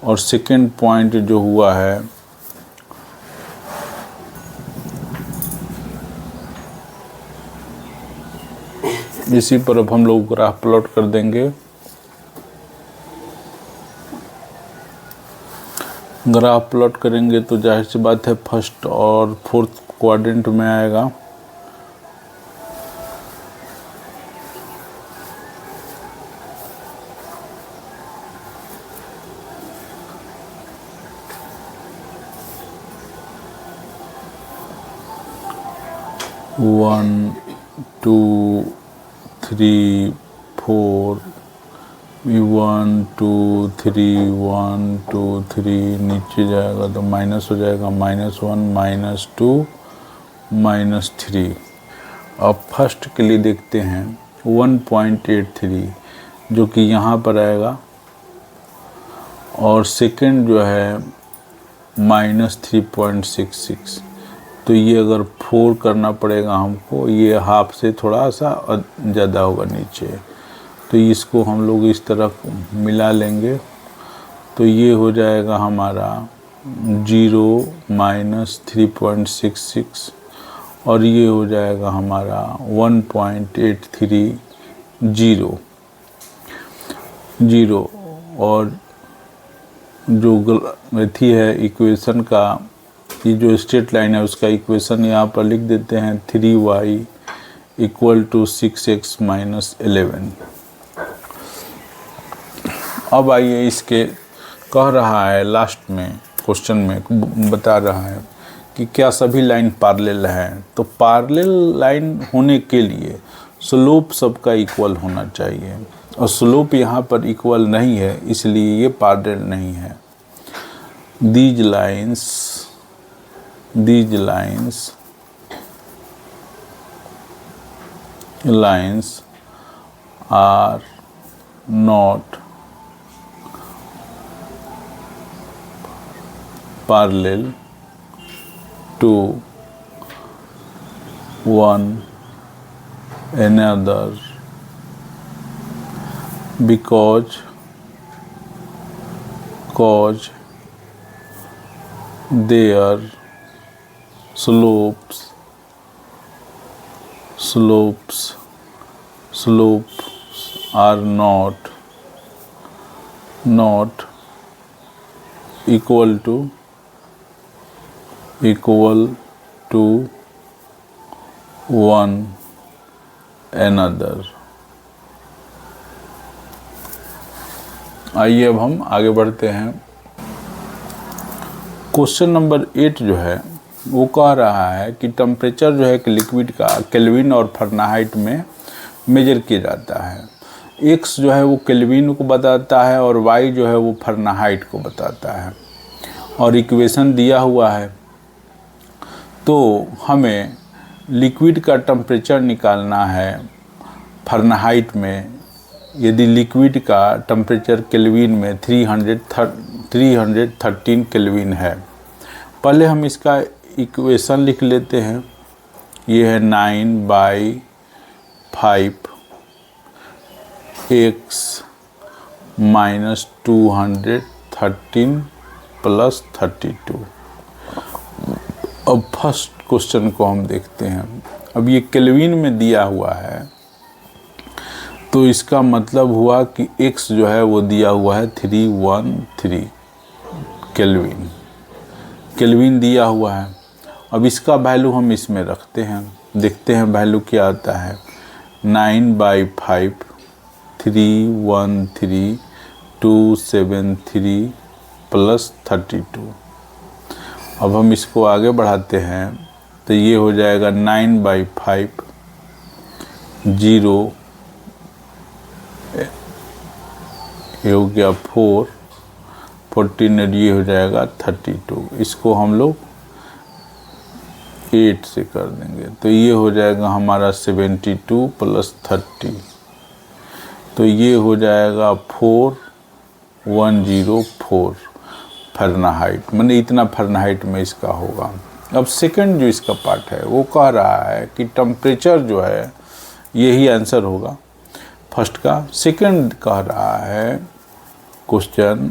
और सेकेंड पॉइंट जो हुआ है इसी पर अब हम लोग ग्राफ प्लॉट कर देंगे। ग्राफ प्लॉट करेंगे तो जाहिर सी बात है फर्स्ट और फोर्थ क्वाड्रेंट में आएगा। वन 2 3 4 1 2 3 1 2 3 नीचे जाएगा तो माइनस हो जाएगा, -1 -2 -3। अब फर्स्ट के लिए देखते हैं 1.83 जो कि यहाँ पर आएगा, और सेकंड जो है -3.66। तो ये अगर 4 करना पड़ेगा हमको, ये हाफ से थोड़ा सा ज़्यादा होगा नीचे, तो इसको हम लोग इस तरफ मिला लेंगे, तो ये हो जाएगा हमारा 0 - 3.66 और ये हो जाएगा हमारा 1.830 और जो मेथी है इक्वेशन का, ये जो स्ट्रेट लाइन है उसका इक्वेशन यहाँ पर लिख देते हैं 3y = 6x - 11। अब आइए इसके कह रहा है लास्ट में क्वेश्चन में बता रहा है कि क्या सभी लाइन पैरेलल हैं। तो पैरेलल लाइन होने के लिए स्लोप सबका इक्वल होना चाहिए और स्लोप यहाँ पर इक्वल नहीं है, इसलिए ये पैरेलल नहीं है। These lines are not parallel to one another because their slopes are not equal to one another। आइए अब हम आगे बढ़ते हैं। क्वेश्चन नंबर 8 जो है वो कह रहा है कि टेम्परेचर जो है कि लिक्विड का केल्विन और फ़ारेनहाइट में मेजर किया जाता है। x जो है वो केल्विन को बताता है और y जो है वो फ़ारेनहाइट को बताता है और इक्वेशन दिया हुआ है। तो हमें लिक्विड का टेम्परेचर निकालना है फ़ारेनहाइट में। यदि लिक्विड का टेम्परेचर केल्विन में 313 केल्विन है, पहले हम इसका इक्वेशन लिख लेते हैं। ये है 9/5 x - 213 + 32। अब फर्स्ट क्वेश्चन को हम देखते हैं। अब ये केल्विन में दिया हुआ है, तो इसका मतलब हुआ कि x जो है वो दिया हुआ है 313 केल्विन दिया हुआ है। अब इसका वैल्यू हम इसमें रखते हैं, देखते हैं वैल्यू क्या आता है। 9/5 313,273 + 32। अब हम इसको आगे बढ़ाते हैं तो ये हो जाएगा 9/5 0 ये हो गया 4 14 ये हो जाएगा 32। इसको हम लोग 8 से कर देंगे तो ये हो जाएगा हमारा 72 + 30, तो ये हो जाएगा 4104 फ़ारेनहाइट, माने इतना फ़ारेनहाइट में इसका होगा। अब सेकंड जो इसका पार्ट है वो कह रहा है कि टेम्परेचर जो है, यही आंसर होगा फर्स्ट का। सेकंड कह रहा है क्वेश्चन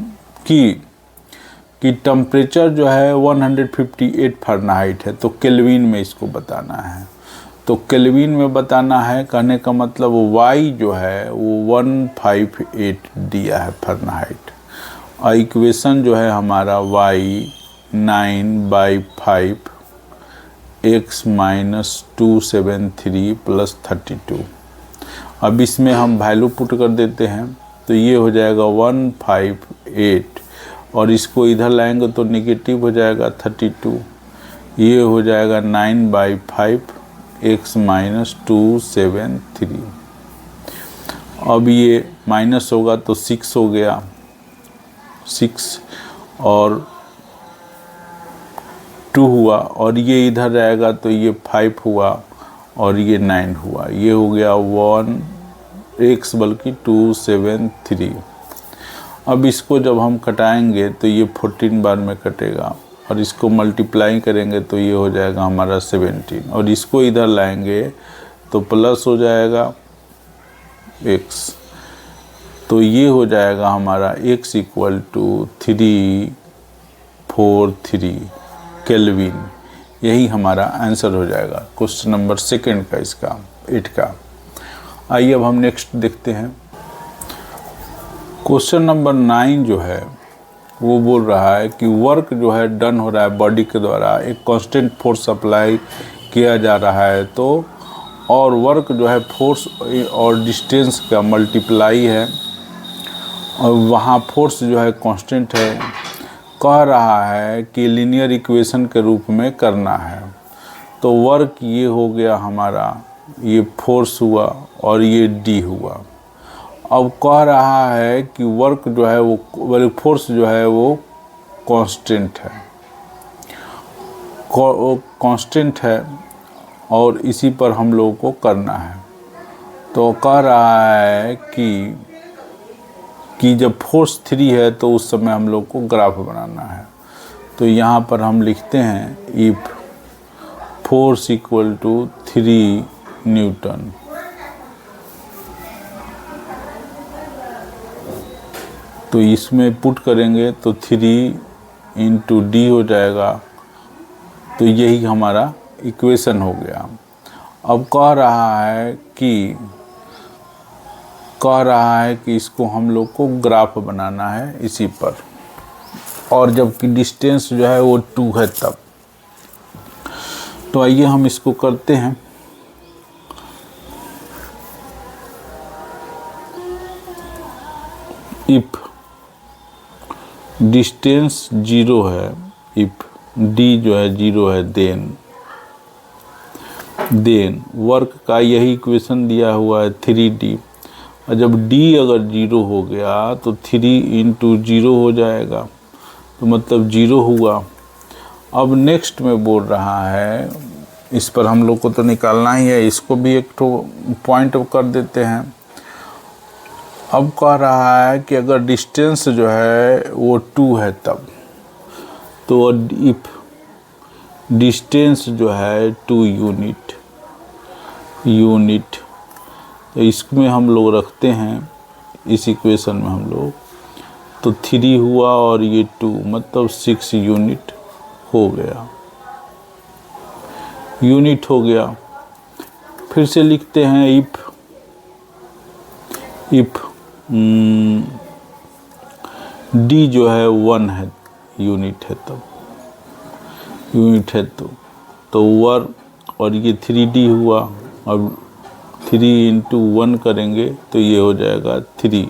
कि टेम्परेचर जो है 158 फ़ारेनहाइट है, तो केल्विन में इसको बताना है। तो केल्विन में बताना है, कहने का मतलब y जो है वो 158 दिया है फ़ारेनहाइट और इक्वेशन जो है हमारा y 9/5 x - 273 + 32। अब इसमें हम वैल्यू पुट कर देते हैं तो ये हो जाएगा 158 और इसको इधर लाएंगे तो नेगेटिव हो जाएगा 32। ये हो जाएगा 9/5 x - 273। अब ये माइनस होगा तो 6 हो गया, 6 और 2 हुआ और ये इधर रहेगा तो ये 5 हुआ और ये 9 हुआ। ये हो गया 273। अब इसको जब हम कटाएंगे तो ये 14 बार में कटेगा और इसको मल्टीप्लाई करेंगे तो ये हो जाएगा हमारा 17 और इसको इधर लाएंगे तो प्लस हो जाएगा x। तो ये हो जाएगा हमारा x इक्वल टू 343 केल्विन। यही हमारा आंसर हो जाएगा क्वेश्चन नंबर 2 का, इसका 8 का। आइए अब हम नेक्स्ट देखते हैं। क्वेश्चन नंबर 9 जो है वो बोल रहा है कि वर्क जो है डन हो रहा है बॉडी के द्वारा, एक कांस्टेंट फोर्स अप्लाई किया जा रहा है, तो और वर्क जो है फोर्स और डिस्टेंस का मल्टीप्लाई है और वहाँ फोर्स जो है कांस्टेंट है। कह रहा है कि लीनियर इक्वेशन के रूप में करना है। तो वर्क ये हो गया हमारा, ये फोर्स हुआ और ये डी हुआ। अब कह रहा है कि वर्क जो है वो फोर्स जो है वो कांस्टेंट है, कांस्टेंट है और इसी पर हम लोगों को करना है। तो कह रहा है कि जब फोर्स 3 है तो उस समय हम लोग को ग्राफ बनाना है। तो यहाँ पर हम लिखते हैं if force equal to 3 newton, तो इसमें पुट करेंगे तो 3 इंटू डी हो जाएगा। तो यही हमारा इक्वेशन हो गया। अब कह रहा है कि इसको हम लोग को ग्राफ बनाना है इसी पर, और जबकि डिस्टेंस जो है वो 2 है तब। तो आइए हम इसको करते हैं। इफ डिस्टेंस 0 है, इफ डी जो है 0 है, देन वर्क का यही इक्वेशन दिया हुआ है 3D। और जब d अगर 0 हो गया तो 3 इंटू 0 हो जाएगा, तो मतलब 0 हुआ। अब नेक्स्ट में बोल रहा है, इस पर हम लोग को तो निकालना ही है, इसको भी एक तो पॉइंट कर देते हैं। अब कह रहा है कि अगर डिस्टेंस जो है वो 2 है तब, तो इफ डिस्टेंस जो है 2 यूनिट, तो इसमें हम लोग रखते हैं इस इक्वेशन में हम लोग, तो 3 हुआ और ये 2 मतलब 6 यूनिट हो गया, यूनिट हो गया। फिर से लिखते हैं इफ डी जो है 1 है, यूनिट है तब, यूनिट है तो वर्क, और ये 3D हुआ। अब 3 इंटू 1 करेंगे तो ये हो जाएगा 3।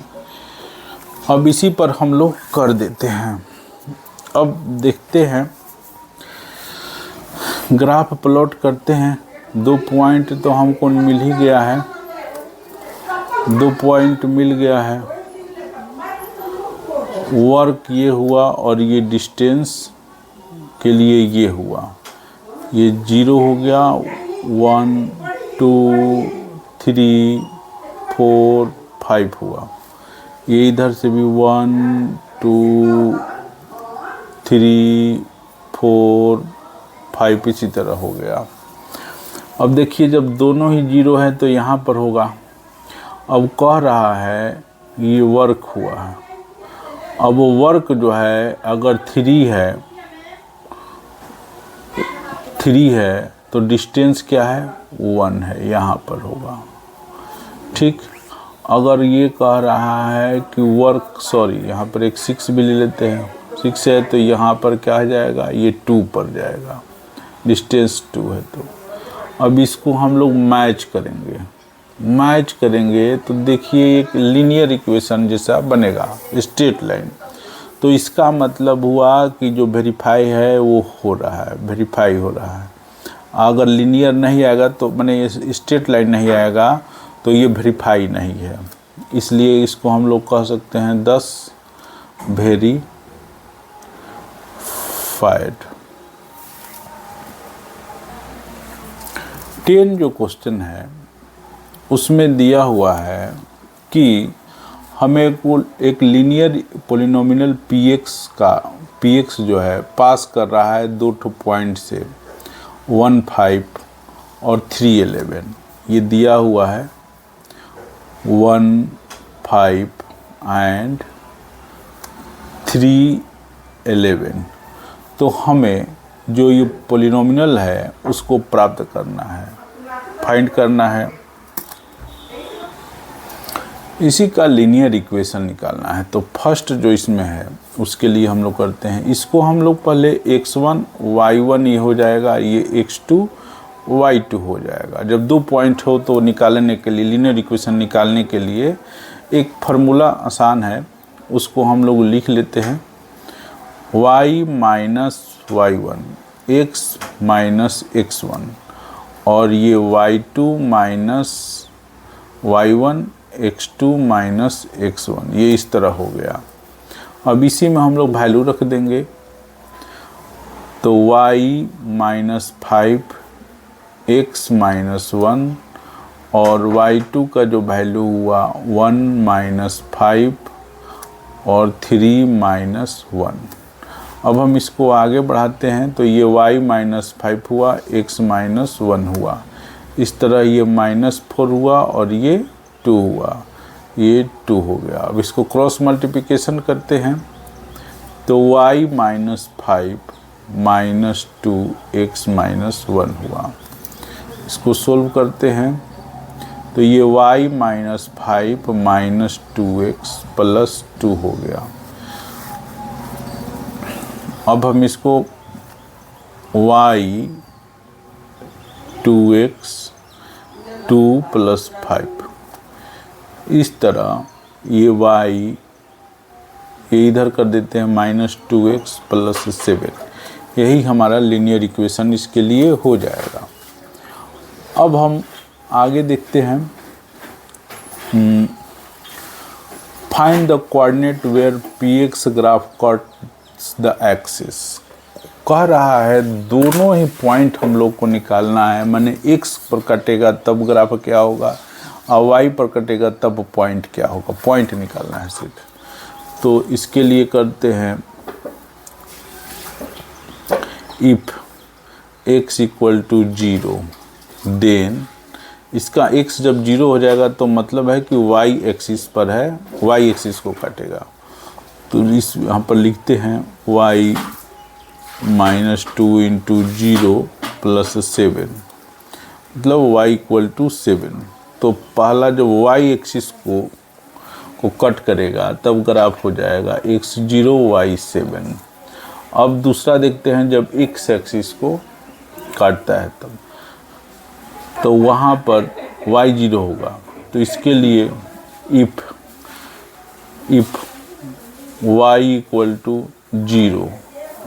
अब इसी पर हम लोग कर देते हैं। अब देखते हैं, ग्राफ प्लॉट करते हैं। 2 पॉइंट तो हमको मिल ही गया है, 2 पॉइंट मिल गया है। वर्क ये हुआ और ये डिस्टेंस के लिए ये हुआ, ये 0 हो गया। 1 2 3 4 5 हुआ, ये इधर से भी 1 2 3 4 5 इसी तरह हो गया। अब देखिए जब दोनों ही 0 है तो यहाँ पर होगा। अब कह रहा है ये वर्क हुआ है। अब वो वर्क जो है अगर 3 है तो डिस्टेंस क्या है 1 है, यहाँ पर होगा। ठीक, अगर ये कह रहा है कि वर्क, सॉरी यहाँ पर एक 6 भी ले लेते हैं, 6 है तो यहाँ पर क्या आ जाएगा, ये 2 पर जाएगा, डिस्टेंस 2 है। तो अब इसको हम लोग मैच करेंगे तो देखिए एक लीनियर इक्वेशन जैसा बनेगा, स्ट्रेट लाइन। तो इसका मतलब हुआ कि जो वेरीफाई है वो हो रहा है, वेरीफाई हो रहा है। अगर लीनियर नहीं आएगा तो माने स्ट्रेट लाइन नहीं आएगा तो ये वेरीफाई नहीं है। इसलिए इसको हम लोग कह सकते हैं 10 वेरीफाइड। 10 जो क्वेश्चन है उसमें दिया हुआ है कि हमें एक लीनियर पोलिनोमियल px जो है पास कर रहा है 2 पॉइंट से 1 5 और 3 11। ये दिया हुआ है 1 5 एंड 3 11। तो हमें जो ये पॉलिनोमियल है उसको प्राप्त करना है, फाइंड करना है, इसी का लीनियर इक्वेशन निकालना है। तो फर्स्ट जो इसमें है उसके लिए हम लोग करते हैं, इसको हम लोग पहले x1 y1 ये हो जाएगा, ये x2 y2 हो जाएगा। जब 2 पॉइंट हो तो निकालने के लिए, लीनियर इक्वेशन निकालने के लिए एक फार्मूला आसान है, उसको हम लोग लिख लेते हैं, y minus y1 x minus x1 और ये y2 minus y1 x2 minus x1, ये इस तरह हो गया। अब इसी में हम लोग वैल्यू रख देंगे, तो y माइनस 5 x माइनस 1 और y2 का जो वैल्यू हुआ 1 माइनस 5 और 3 माइनस 1। अब हम इसको आगे बढ़ाते हैं, तो ये y माइनस 5 हुआ, x माइनस 1 हुआ, इस तरह ये -4 हुआ और ये 2 हुआ, ये 2 हो गया। अब इसको क्रॉस मल्टीप्लिकेशन करते हैं, तो y minus 5 minus 2 x minus 1 हुआ। इसको सोल्व करते हैं, तो ये y minus 5 minus 2x plus 2 हो गया। अब हम इसको y 2x 2 प्लस 5, इस तरह ये y ये इधर कर देते हैं माइनस 2x प्लस 7, यही हमारा लीनियर इक्वेशन इसके लिए हो जाएगा। अब हम आगे देखते हैं, find the coordinate where px graph cuts the axis. कह रहा है दोनों ही पॉइंट हम लोग को निकालना है, माने x पर कटेगा तब ग्राफ क्या होगा और y पर कटेगा तब पॉइंट क्या होगा, पॉइंट निकालना है सिर्फ। तो इसके लिए करते हैं, if x equal to 0 then, इसका x जब 0 हो जाएगा तो मतलब है कि y एक्सिस पर है, y एक्सिस को काटेगा। तो इस यहाँ पर लिखते हैं y माइनस 2 इंटू 0 प्लस 7, मतलब y इक्वल टू 7। तो पहला जब y एक्सिस को कट करेगा तब ग्राफ हो जाएगा x0 y7। अब दूसरा देखते हैं, जब x एक्सिस को काटता है तब, तो वहाँ पर y0 होगा। तो इसके लिए if y equal to 0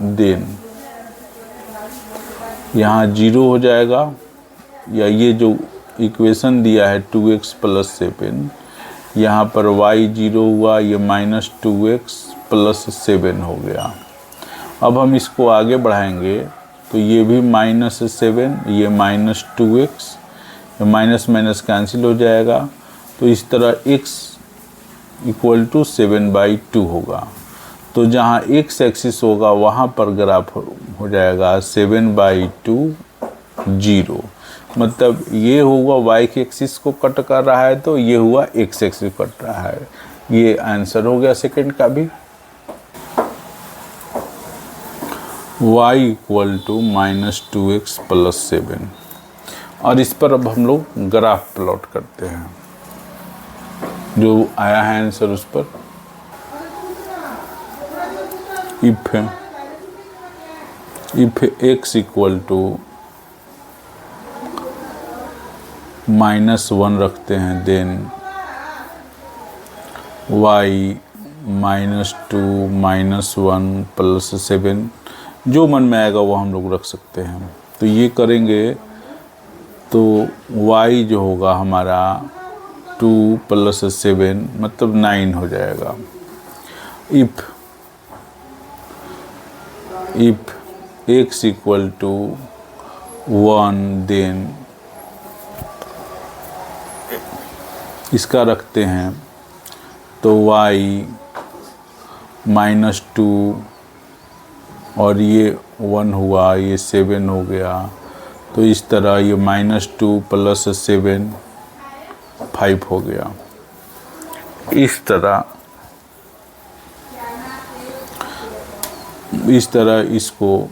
then यहाँ 0 हो जाएगा, या ये जो इक्वेशन दिया है 2x प्लस 7, यहाँ पर y 0 हुआ, ये माइनस 2x प्लस 7 हो गया। अब हम इसको आगे बढ़ाएंगे, तो ये भी -7, ये minus 2x, minus minus cancel हो जाएगा। तो इस तरह x इक्वल टू 7/2 होगा। तो जहाँ x एक्सिस होगा वहाँ पर ग्राफ हो जाएगा 7/2 0, मतलब ये हुआ y के एक्सिस को कट कर रहा है, तो ये हुआ x एक्सिस कट रहा है। ये आंसर हो गया सेकंड का भी। y equal to -2x plus 7, और इस पर अब हम लोग ग्राफ प्लॉट करते हैं, जो आया है आंसर उस पर। इफ x इक्वल टू -1 रखते हैं, देन y -2 -1 प्लस 7, जो मन में आएगा वो हम लोग रख सकते हैं। तो ये करेंगे तो y जो होगा हमारा 2 प्लस 7 मतलब 9 हो जाएगा। If x equal to 1 then इसका रखते हैं, तो y -2 और ये 1 हुआ, ये 7 हो गया। तो इस तरह ये -2 प्लस 7 5 हो गया। इस तरह इस तरह इसको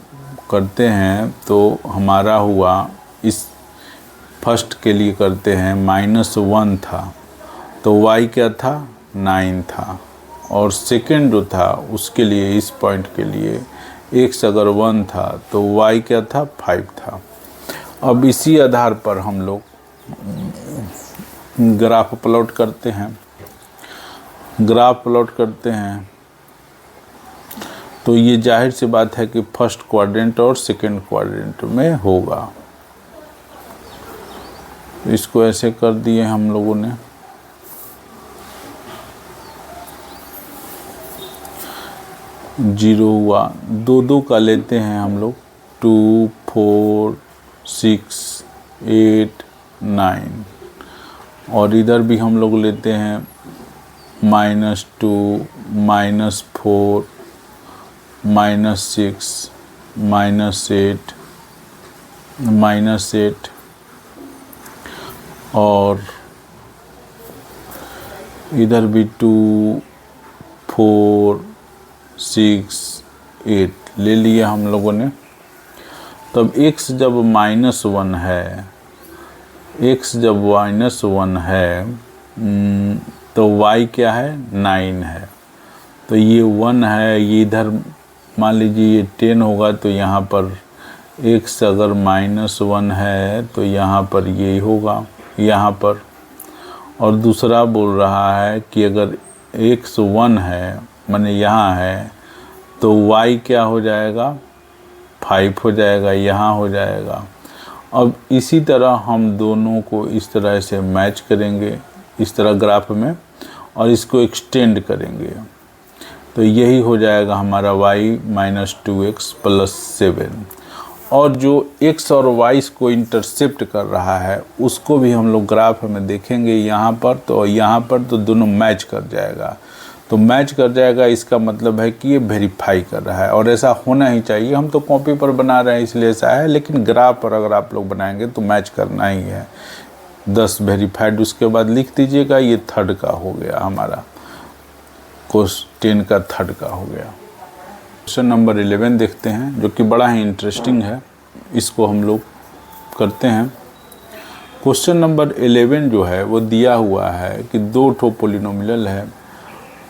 करते हैं तो हमारा हुआ, इस फर्स्ट के लिए करते हैं -1 था तो y क्या था 9 था, और सेकेंड जो था उसके लिए इस पॉइंट के लिए x अगर 1 था तो y क्या था 5 था। अब इसी आधार पर हम लोग ग्राफ प्लॉट करते हैं। ग्राफ प्लॉट करते हैं तो ये जाहिर सी बात है कि फर्स्ट क्वाड्रेंट और सेकंड क्वाड्रेंट में होगा। इसको ऐसे कर दिए हम लोगों ने। जीरो हुआ, दो दो का लेते हैं हम लोग, 2 4 6 8 9, और इधर भी हम लोग लेते हैं -2 -4 -6 -8 और इधर भी 2 4 6 8 ले लिया हम लोगों ने। तब x जब -1 है, x जब -1 है तो y क्या है 9 है, तो ये 1 है, ये इधर मान लीजिए ये 10 होगा तो यहाँ पर x अगर -1 है तो यहाँ पर ये होगा यहाँ पर। और दूसरा बोल रहा है कि अगर x 1 है माने यहाँ है तो y क्या हो जाएगा 5 हो जाएगा, यहाँ हो जाएगा। अब इसी तरह हम दोनों को इस तरह से मैच करेंगे इस तरह ग्राफ में, और इसको एक्सटेंड करेंगे तो यही हो जाएगा हमारा y -2x + 7। और जो x और y को इंटरसेप्ट कर रहा है उसको भी हम लोग ग्राफ में देखेंगे यहाँ पर, तो यहाँ पर तो दोनों मैच कर जाएगा। तो मैच कर जाएगा इसका मतलब है कि ये वेरीफाई कर रहा है, और ऐसा होना ही चाहिए। हम तो कॉपी पर बना रहे हैं इसलिए ऐसा है, लेकिन ग्राफ पर अगर आप लोग बनाएंगे तो मैच करना ही है। 10 वेरीफाइड उसके बाद लिख दीजिएगा। ये थर्ड का हो गया हमारा, क्वेश्चन का थर्ड का हो गया। क्वेश्चन नंबर 11 देखते हैं जो कि बड़ा ही इंटरेस्टिंग है, इसको हम लोग करते हैं। क्वेश्चन नंबर 11 जो है वो दिया हुआ है कि दो ठो पोलिनोमियल है।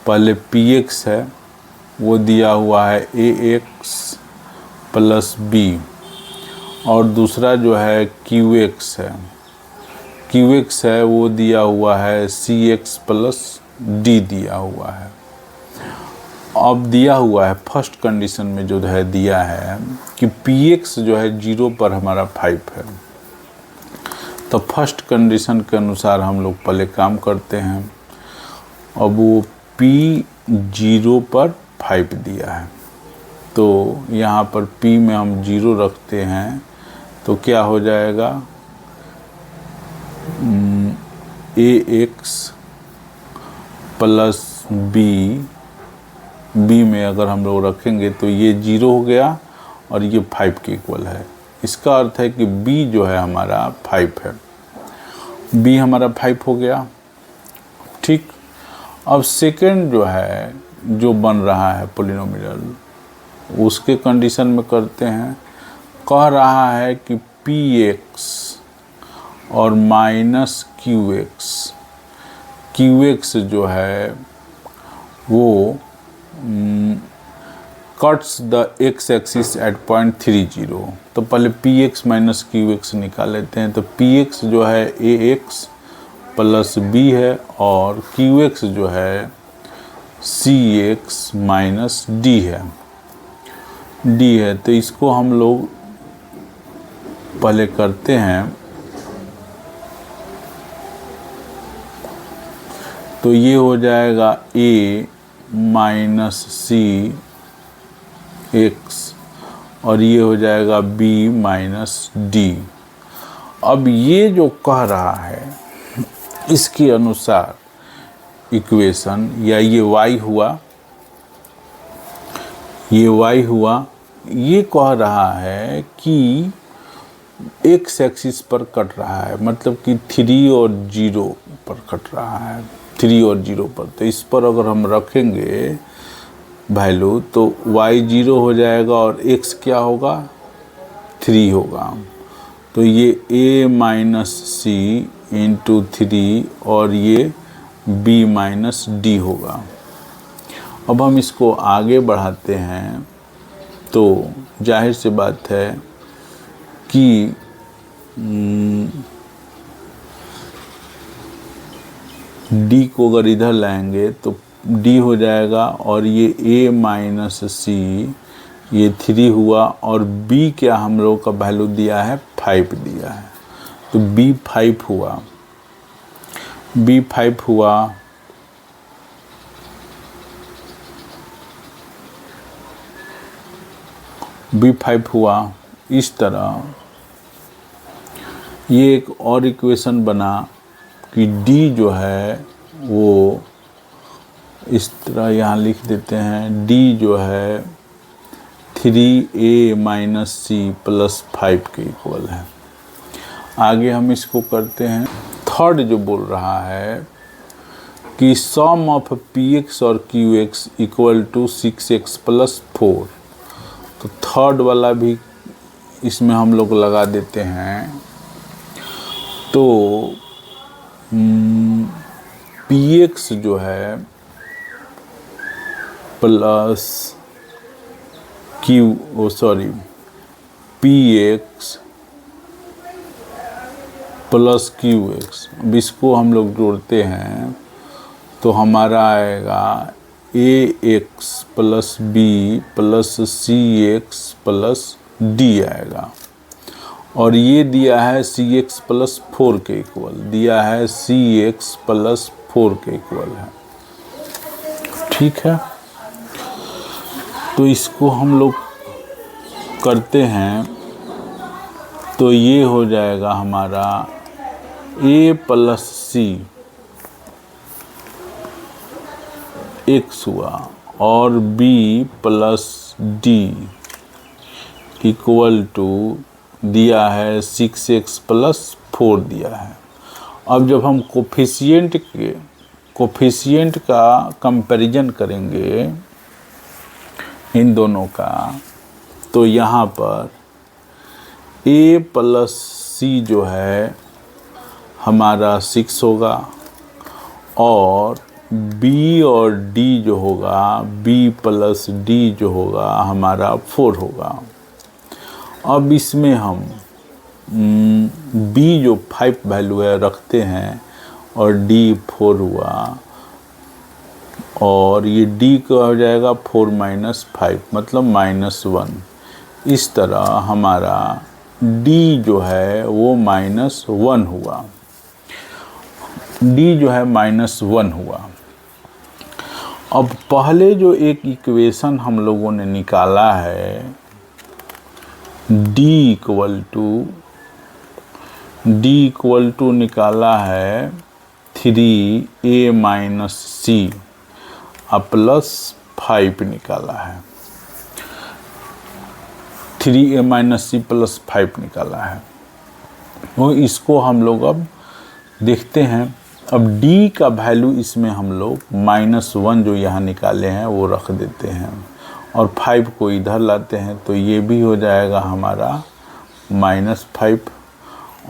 पहले px है वो दिया हुआ है ax + b, और दूसरा जो है qx है, qx है वो दिया हुआ है cx + d दिया हुआ है। अब दिया हुआ है फर्स्ट कंडीशन में जो है दिया है कि px जो है 0 पर हमारा 5 है। तो फर्स्ट कंडीशन के अनुसार हम लोग पहले काम करते हैं। अब वो p 0 पर 5 दिया है तो यहाँ पर p में हम 0 रखते हैं तो क्या हो जाएगा ax + b में अगर हम लोग रखेंगे तो ये 0 हो गया और ये 5 के इक्वल है। इसका अर्थ है कि b जो है हमारा 5 है, b हमारा 5 हो गया। ठीक, अब सेकेंड जो है जो बन रहा है पोलिनोमियल उसके कंडीशन में करते हैं। कह रहा है कि px और -qx जो है वो cuts the x axis at point 30। तो पहले px - qx निकाल लेते हैं। तो px जो है ax + b है और qx जो है cx - d है। तो इसको हम लोग पहले करते हैं। तो ये हो जाएगा a - cx और ये हो जाएगा b - d। अब ये जो कह रहा है इसके अनुसार इक्वेशन, या ये y हुआ, ये कह रहा है कि x एक्सिस पर कट रहा है, मतलब कि 3 और 0 पर कट रहा है, 3 और 0 पर। तो इस पर अगर हम रखेंगे वैल्यू, तो y 0 हो जाएगा और x क्या होगा, 3 होगा। तो ये a माइनस सी इंटू 3 और ये b माइनस डी होगा। अब हम इसको आगे बढ़ाते हैं तो जाहिर सी बात है कि d को अगर इधर लाएंगे तो d हो जाएगा और ये a माइनस सी ये 3 हुआ और b क्या हम लोग का वैल्यू दिया है, 5 दिया है, तो b 5 हुआ। b 5 हुआ b5 हुआ। इस तरह ये एक और इक्वेशन बना कि d जो है वो इस तरह यहाँ लिख देते हैं, d जो है 3a माइनस सी प्लस 5 के इक्वल है। आगे हम इसको करते हैं। थर्ड जो बोल रहा है कि सम ऑफ px और qx equal to 6x plus 4, तो थर्ड वाला भी इसमें हम लोग लगा देते हैं। तो px जो है प्लस px प्लस qx, अब इसको हम लोग जोड़ते हैं तो हमारा आएगा ax plus b plus cx plus d आएगा। और ये दिया है cx प्लस 4 के इक्वल, दिया है cx प्लस 4 के इक्वल है। ठीक है, तो इसको हम लोग करते हैं तो ये हो जाएगा हमारा a प्लस सी x हुआ और b plus D equal to दिया है 6x प्लस 4 दिया है। अब जब हम कोफिशिएंट का कंपैरिजन करेंगे इन दोनों का, तो यहाँ पर a प्लस सी जो है हमारा 6 होगा और b और d जो होगा, b प्लस d जो होगा हमारा 4 होगा। अब इसमें हम b जो 5 वैल्यू है रखते हैं और d 4 हुआ और ये d का हो जाएगा 4 माइनस 5 मतलब -1। इस तरह हमारा d जो है वो -1 हुआ, d जो है -1 हुआ। अब पहले जो एक इक्वेशन हम लोगों ने निकाला है d इक्वल टू निकाला है 3a माइनस सी प्लस 5 निकाला है, 3a माइनस सी प्लस 5 निकाला है। वो इसको हम लोग अब देखते हैं। अब d का वैल्यू इसमें हम लोग -1 जो यहाँ निकाले हैं वो रख देते हैं और 5 को इधर लाते हैं, तो ये भी हो जाएगा हमारा -5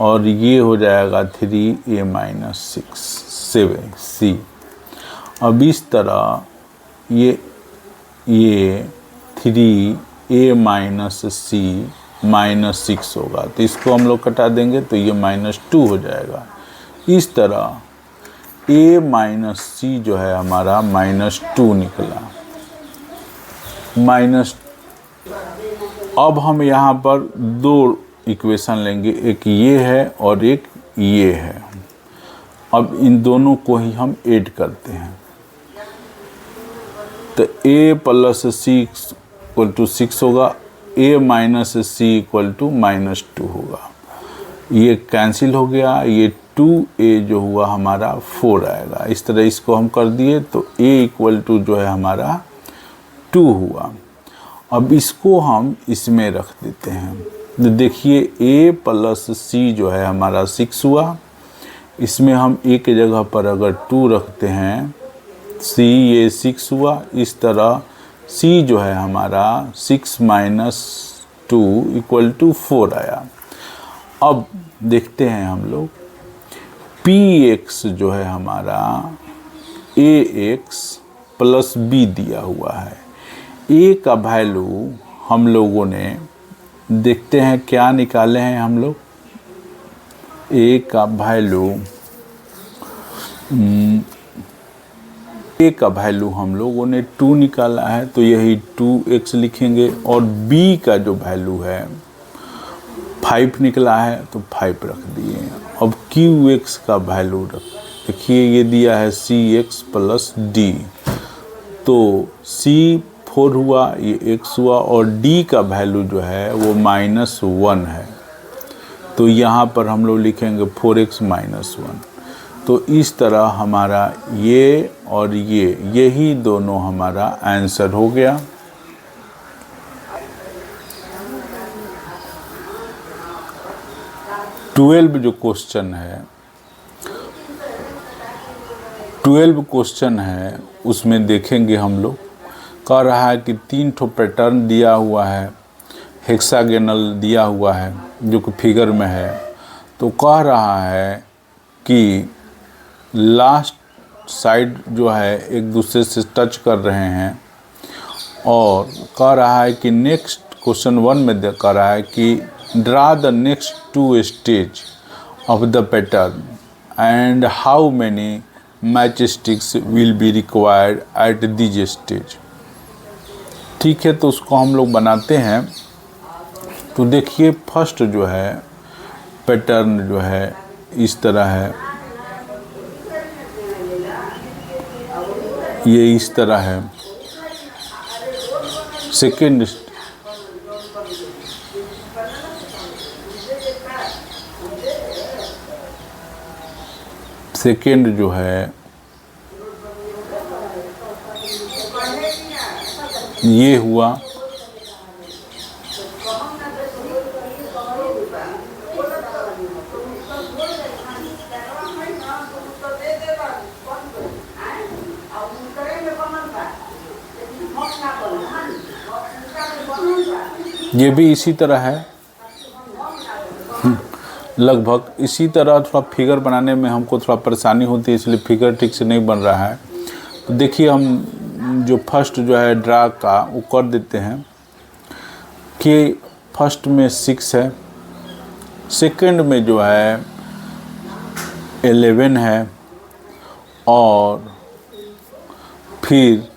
और ये हो जाएगा 3a माइनस 7c। अब इस तरह ये 3a माइनस सी -6 होगा, तो इसको हम लोग कटा देंगे तो ये -2 हो जाएगा। इस तरह a माइनस सी जो है हमारा -2 निकला। अब हम यहाँ पर दो इक्वेशन लेंगे, एक ये है और एक ये है। अब इन दोनों को ही हम ऐड करते हैं, तो a plus C equal to 6 होगा, a minus C equal to -2 होगा। ये कैंसिल हो गया, ये 2a जो हुआ हमारा 4 आएगा। इस तरह इसको हम कर दिए तो a इक्वल टू जो है हमारा 2 हुआ। अब इसको हम इसमें रख देते हैं, तो देखिए a प्लस सी जो है हमारा 6 हुआ। इसमें हम a के जगह पर अगर 2 रखते हैं, c ये 6 हुआ। इस तरह सी जो है हमारा 6 माइनस 2 इक्वल टू 4 आया। अब देखते हैं हम लोग पी एक्स जो है हमारा ए एक्स प्लस बी दिया हुआ है। ए का वैल्यू हम लोगों ने देखते हैं क्या निकाले हैं हम लोग। ए का वैल्यू हम लोगों ने 2 निकाला है, तो यही 2x लिखेंगे। और b का जो वैल्यू है 5 निकला है, तो 5 रख दिए। अब qx का वैल्यू देखिए, ये दिया है cx प्लस d, तो c 4 हुआ, ये x हुआ, और d का वैल्यू जो है वो -1 है, तो यहाँ पर हम लोग लिखेंगे 4x - 1। तो इस तरह हमारा ये और यही दोनों हमारा आंसर हो गया। ट्वेल्व क्वेश्चन है उसमें देखेंगे हम लोग। कह रहा है कि 3 ठो पैटर्न दिया हुआ है, हेक्सागोनल दिया हुआ है जो कि फिगर में है। तो कह रहा है कि लास्ट साइड जो है एक दूसरे से टच कर रहे हैं, और कह रहा है कि नेक्स्ट क्वेश्चन 1 में कह रहा है कि draw the next 2 stage of the pattern and how many match sticks will be required at this stage. ठीक है, तो उसको हम लोग बनाते हैं। तो देखिए फर्स्ट जो है पैटर्न जो है इस तरह है, ये इस तरह है। सेकेंड जो है ये हुआ। ये भी इसी तरह है, लगभग इसी तरह। थोड़ा फिगर बनाने में हमको थोड़ा परेशानी होती है, इसलिए फिगर ठीक से नहीं बन रहा है। तो देखिए हम जो फर्स्ट जो है ड्रा का वो कर देते हैं कि फर्स्ट में 6 है, सेकंड में जो है 11 है, और फिर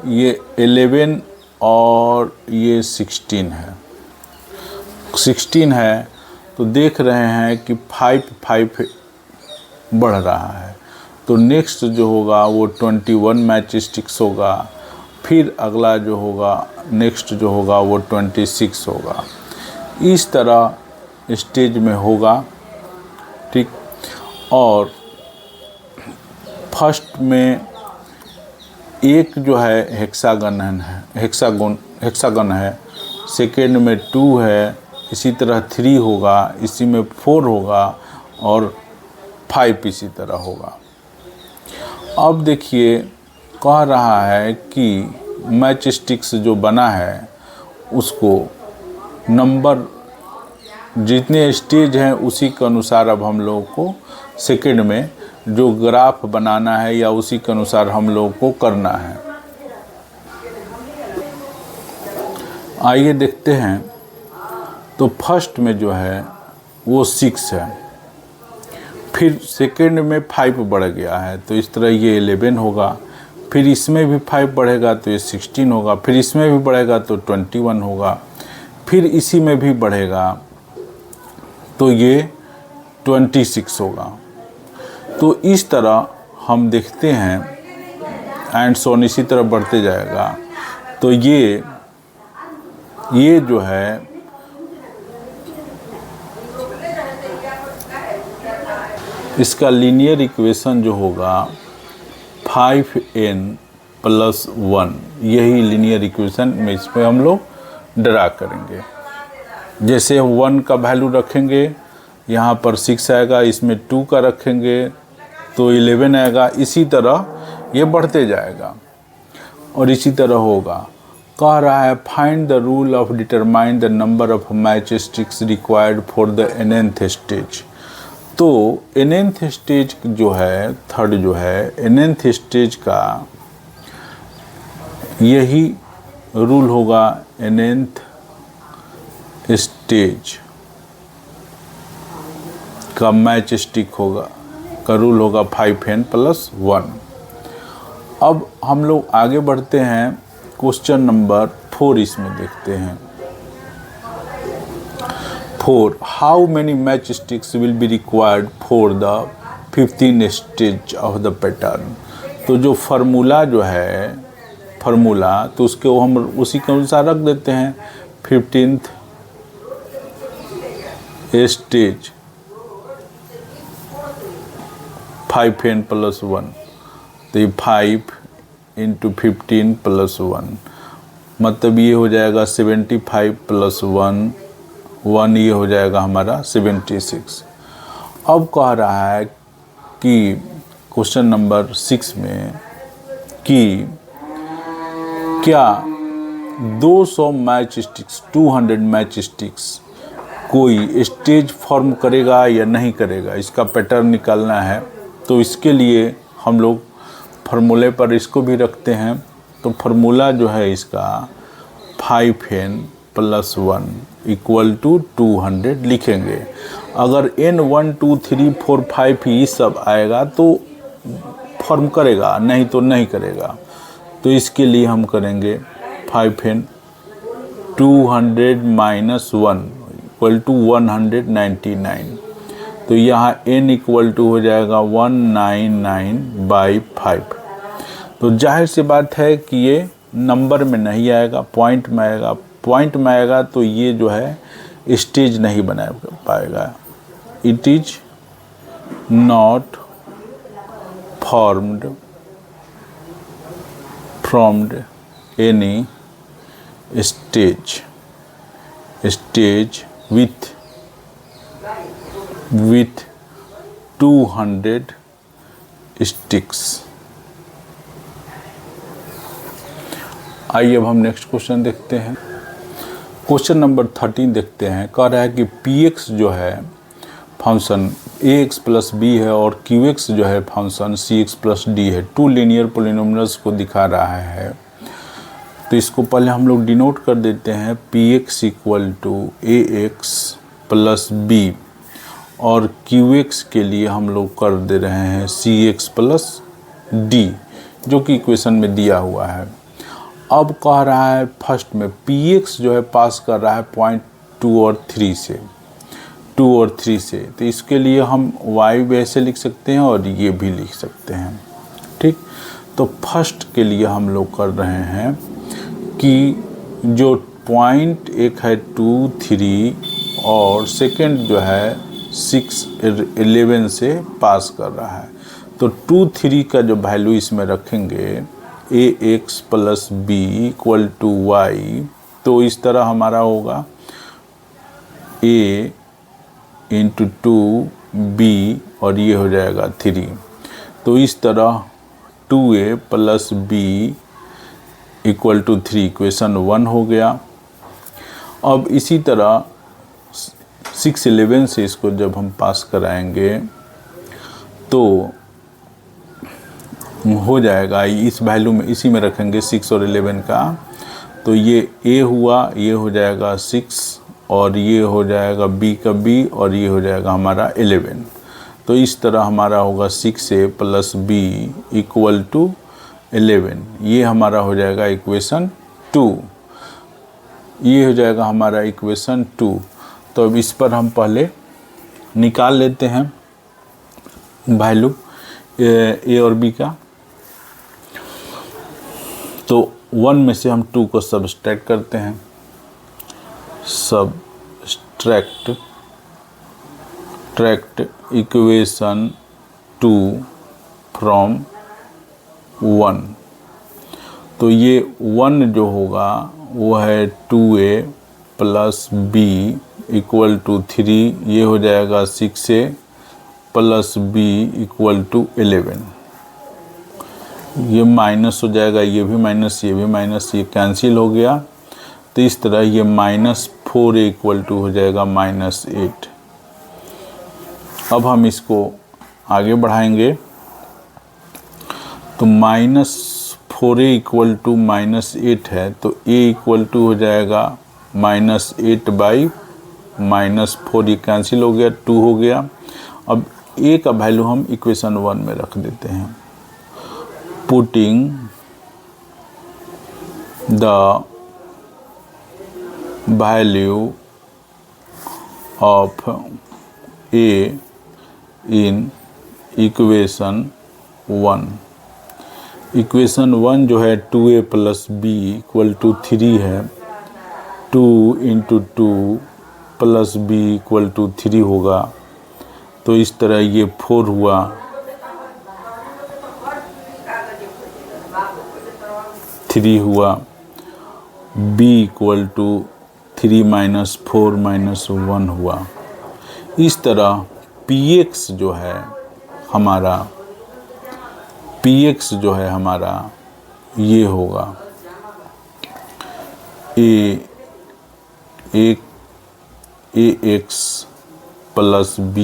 ये 11 और ये 16 है। तो देख रहे हैं कि 5 बढ़ रहा है। तो नेक्स्ट जो होगा वो 21 मैच स्टिक्स होगा, फिर अगला जो होगा नेक्स्ट जो होगा वो 26 होगा। इस तरह स्टेज में होगा। ठीक, और फर्स्ट में एक जो है हेक्सागन है, सेकेंड में 2 है, इसी तरह 3 होगा, इसी में 4 होगा, और 5 इसी तरह होगा। अब देखिए कह रहा है कि मैच स्टिक्स जो बना है उसको नंबर जितने स्टेज हैं उसी के अनुसार अब हम लोगों को सेकेंड में जो ग्राफ बनाना है या उसी के अनुसार हम लोगों को करना है। आइए देखते हैं। तो फर्स्ट में जो है वो 6 है, फिर सेकेंड में 5 बढ़ गया है, तो इस तरह ये 11 होगा, फिर इसमें भी 5 बढ़ेगा तो ये 16 होगा, फिर इसमें भी बढ़ेगा तो 21 होगा, फिर इसी में भी बढ़ेगा तो ये 26 होगा। तो इस तरह हम देखते हैं एंड सोन इसी तरह बढ़ते जाएगा। तो ये जो है इसका लीनियर इक्वेशन जो होगा 5n + 1, यही लीनियर इक्वेशन में इसमें हम लोग ड्रा करेंगे। जैसे 1 का वैल्यू रखेंगे, यहाँ पर 6 आएगा, इसमें 2 का रखेंगे तो 11 आएगा। इसी तरह ये बढ़ते जाएगा और इसी तरह होगा। कह रहा है find the rule of determine the number of match sticks required for the nth stage. तो nth स्टेज जो है, थर्ड जो है, nth स्टेज का यही रूल होगा। nth स्टेज का मैच स्टिक होगा, का रूल होगा 5n+1। अब हम लोग आगे बढ़ते हैं, क्वेश्चन नंबर 4 इसमें देखते हैं। 4 how many match sticks will be required for the 15th stage of the pattern. तो जो फार्मूला जो है, फार्मूला तो उसके हम उसी के अनुसार रख देते हैं। 15th स्टेज 5n+1, तो ये 5 × 15+1 मतलब ये हो जाएगा 75+1, 1 ये हो जाएगा हमारा 76। अब कह रहा है कि क्वेश्चन नंबर 6 में कि क्या 200 मैच स्टिक्स, 200 मैच स्टिक्स कोई स्टेज फॉर्म करेगा या नहीं करेगा, इसका पैटर्न निकालना है। तो इसके लिए हम लोग फार्मूले पर इसको भी रखते हैं। तो फार्मूला जो है इसका 5n+1 = 200 लिखेंगे। अगर n 1 2 3 4 5 ये सब आएगा तो फॉर्म करेगा, नहीं तो नहीं करेगा। तो इसके लिए हम करेंगे 5n 200 - 1 = 199। तो यहाँ n = हो जाएगा 199/5। तो जाहिर सी बात है कि ये नंबर में नहीं आएगा, पॉइंट में आएगा। पॉइंट में आएगा तो ये जो है स्टेज नहीं बना पाएगा। It is not formed from any stage with 200 sticks। आइए अब हम नेक्स्ट क्वेश्चन देखते हैं। क्वेश्चन नंबर 13 देखते हैं। कह रहा है कि px जो है फंक्शन ax + b है और qx जो है फंक्शन cx + d है। 2 लीनियर पोलिनोमियल्स को दिखा रहा है। तो इसको पहले हम लोग डिनोट कर देते हैं। px = ax + b और qx के लिए हम लोग कर दे रहे हैं cx + d, जो कि इक्वेशन में दिया हुआ है। अब कह रहा है फर्स्ट में px जो है पास कर रहा है पॉइंट 2 और 3 से, 2 और 3 से। तो इसके लिए हम y वैसे लिख सकते हैं और ये भी लिख सकते हैं, ठीक। तो फर्स्ट के लिए हम लोग कर रहे हैं कि जो पॉइंट एक है 2 3 और सेकंड जो है 6 11 से पास कर रहा है। तो 2 3 का जो वैल्यू इसमें रखेंगे ax + b = y, तो इस तरह हमारा होगा a × 2 b और ये हो जाएगा 3। तो इस तरह 2a + b = 3 इक्वेशन 1 हो गया। अब इसी तरह 6 11 से इसको जब हम पास कराएंगे तो हो जाएगा, इस वैल्यू में इसी में रखेंगे 6 और 11 का। तो ये a हुआ, ये हो जाएगा 6 और ये हो जाएगा b का b और ये हो जाएगा हमारा 11। तो इस तरह हमारा होगा 6a + b = 11। ये हमारा हो जाएगा इक्वेशन 2। ये हो जाएगा हमारा इक्वेशन 2। तो अब इस पर हम पहले निकाल लेते हैं वैल्यू a और b का। तो 1 में से हम 2 को सब्सट्रैक्ट करते हैं। Subtract equation 2 from 1। तो ये 1 जो होगा वो है 2a + b = 3। ये हो जाएगा 6a + b = 11। ये माइनस हो जाएगा, ये भी माइनस, ये भी माइनस, ये कैंसिल हो गया। तो इस तरह ये -4 इक्वल टू हो जाएगा -8। अब हम इसको आगे बढ़ाएंगे तो -4a इक्वल टू -8 है, तो a इक्वल टू हो जाएगा -8/-4, ये कैंसिल हो गया, 2 हो गया। अब a का वैल्यू हम इक्वेशन 1 में रख देते हैं। Putting the value of a in equation 1। Equation 1 जो है 2a + b इक्वल टू 3 है। 2 × 2 + b इक्वल टू 3 होगा। तो इस तरह ये 4 हुआ, 3 हुआ, b इक्वल टू 3 - 4 - 1 हुआ। इस तरह px जो है हमारा ये होगा ax + b,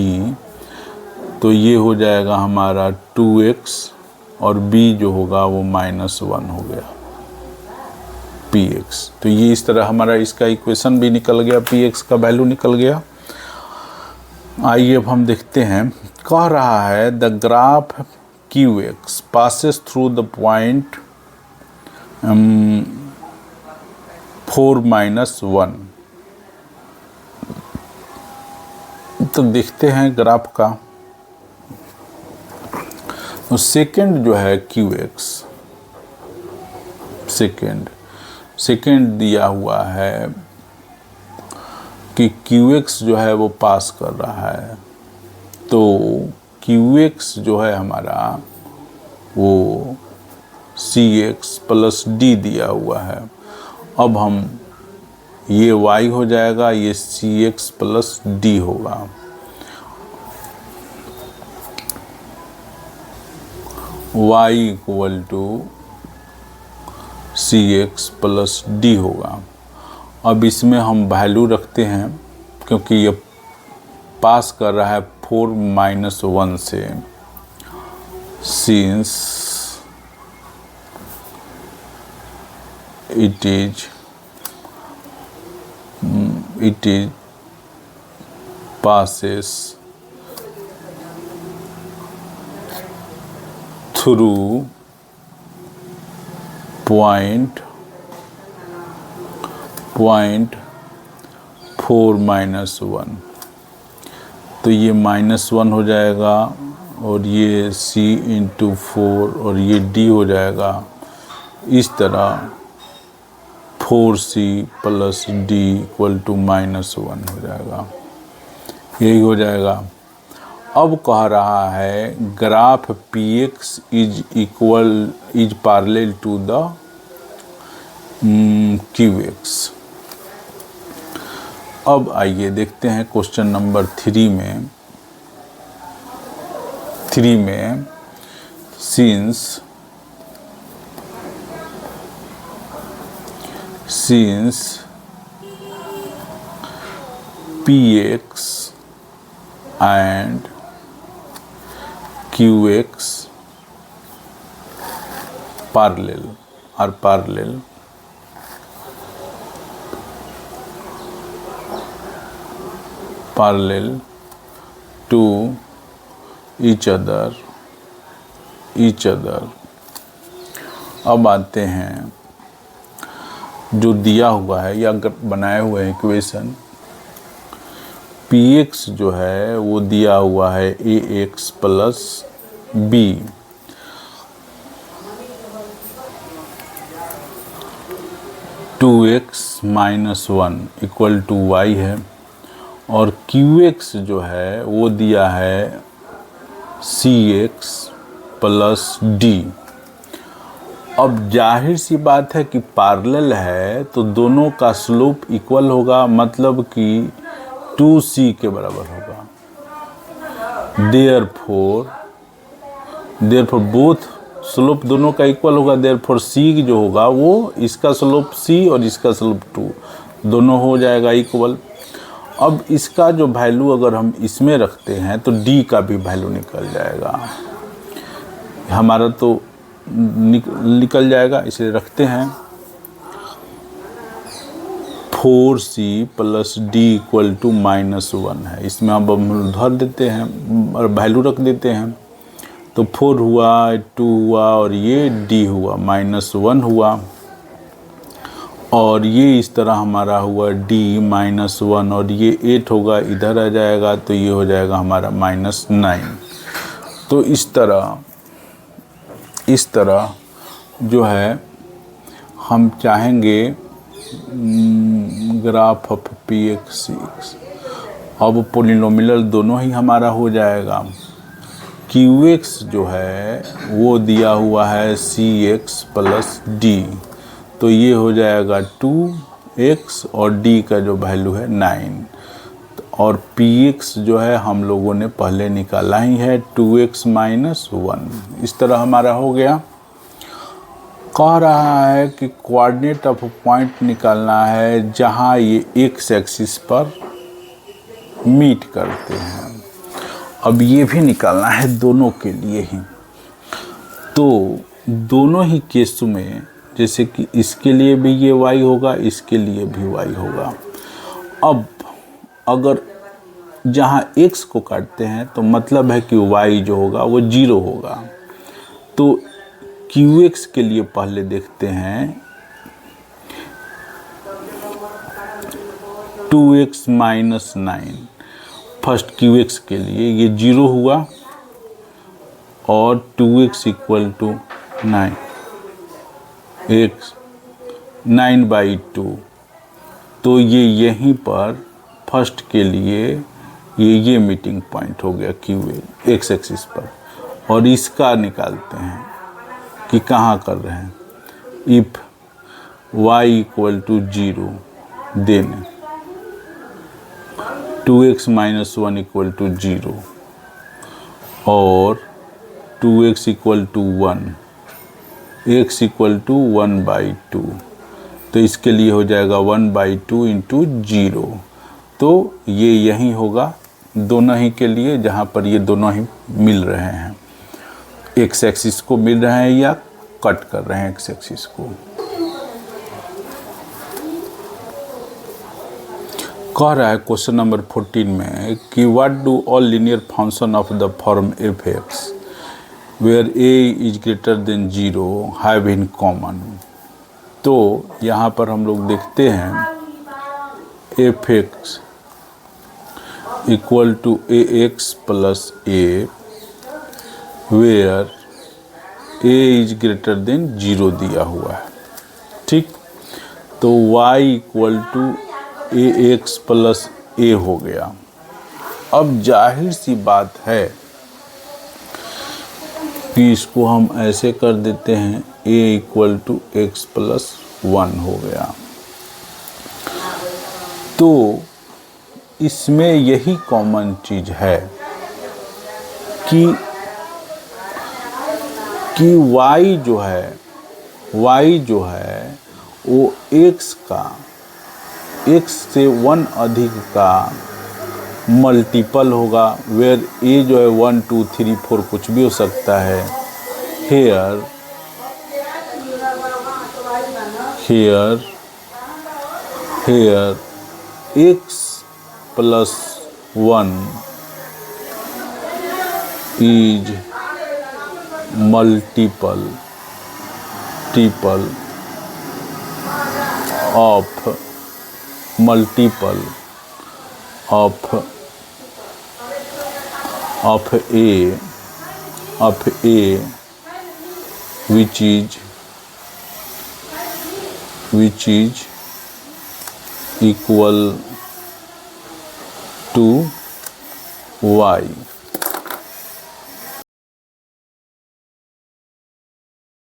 तो ये हो जाएगा हमारा 2x, और b जो होगा वो -1 हो गया px। तो ये इस तरह हमारा इसका इक्वेशन भी निकल गया, px का वैल्यू निकल गया। आइए अब हम देखते हैं, कह रहा है the graph qx passes through the point 4 - 1। तो देखते हैं ग्राफ का। तो सेकेंड जो है qx, सेकेंड दिया हुआ है कि qx जो है वो पास कर रहा है। तो qx जो है हमारा वो cx + d दिया हुआ है। अब हम ये y हो जाएगा, ये cx + d होगा। y equal to cx + d होगा। अब इसमें हम वैल्यू रखते हैं, क्योंकि ये पास कर रहा है 4 - 1 से। Since it passes through point 4 - 1, तो ये -1 हो जाएगा, और ये c × 4 और ये d हो जाएगा। इस तरह 4c + d इक्वल टू -1 हो जाएगा, यही हो जाएगा। अब कह रहा है graph px is parallel to the qx। अब आइए देखते हैं क्वेश्चन नंबर 3 में। since px and qx are parallel, to each other। अब आते हैं जो दिया हुआ है या बनाए हुए हैं इक्वेशन। px जो है वो दिया हुआ है ax + b, (2x - 1) equal to y है, और qx जो है वो दिया है cx + d। अब जाहिर सी बात है कि पैरेलल है तो दोनों का स्लोप इक्वल होगा, मतलब कि 2c के बराबर होगा। देयरफॉर बोथ स्लोप दोनों का इक्वल होगा, देयरफॉर सी जो होगा वो इसका स्लोप सी और इसका स्लोप 2 दोनों हो जाएगा इक्वल। अब इसका जो वैल्यू अगर हम इसमें रखते हैं तो डी का भी वैल्यू निकल जाएगा, हमारा तो निकल जाएगा, इसलिए रखते हैं 4c plus D equal to -1 है। इसमें अब हम धर देते हैं और वैल्यू रख देते हैं, तो 4 हुआ, 2 हुआ और ये d हुआ, -1 हुआ और ये इस तरह हमारा हुआ d -1 और ये 8 होगा, इधर आ जाएगा तो ये हो जाएगा हमारा -9। तो इस तरह जो है हम चाहेंगे ग्राफ ऑफ px। अब पोलिनोमियल दोनों ही हमारा हो जाएगा। qx जो है वो दिया हुआ है cx प्लस d, तो ये हो जाएगा 2x और d का जो वैल्यू है 9 और px जो है हम लोगों ने पहले निकाला ही है 2x - 1। इस तरह हमारा हो गया। कह रहा है कि कोऑर्डिनेट ऑफ पॉइंट निकालना है जहां ये एक्स एक्सिस पर मीट करते हैं। अब ये भी निकालना है दोनों के लिए ही, तो दोनों ही केसों में जैसे कि इसके लिए भी ये y होगा, इसके लिए भी y होगा। अब अगर जहां x को काटते हैं तो मतलब है कि y जो होगा वो 0 होगा। तो qx के लिए पहले देखते हैं 2x - 9, फर्स्ट qx के लिए ये 0 हुआ और 2x इक्वल टू 9, x 9/2, तो ये यहीं पर फर्स्ट के लिए ये मीटिंग पॉइंट हो गया qx एक्स एक्सिस पर। और इसका निकालते हैं कि कहाँ कर रहे हैं, if y equal to 0 then 2x - 1 equal to 0 और 2x equal to 1, x equal to 1/2, तो इसके लिए हो जाएगा 1/2 इंटू 0। तो ये यही होगा दोनों ही के लिए जहाँ पर ये दोनों ही मिल रहे हैं, एक्स एक्सिस को मिल रहे हैं या कट कर रहे हैं एक्स एक्सिस को। कह रहा है क्वेश्चन नंबर 14 में कि what do all linear function of the form f(x) where a is greater than 0 have in common. तो यहाँ पर हम लोग देखते हैं f(x) equal to ax plus a where a is greater than 0 दिया हुआ है, ठीक। तो y equal to ax plus a हो गया। अब जाहिर सी बात है कि इसको हम ऐसे कर देते हैं, a equal to x plus 1 हो गया। तो इसमें यही कॉमन चीज है कि y जो है वो x से 1 अधिक का मल्टीपल होगा, वेयर a जो है 1 2 3 4 कुछ भी हो सकता है। Here x plus 1 is multiple of a which is equal to y।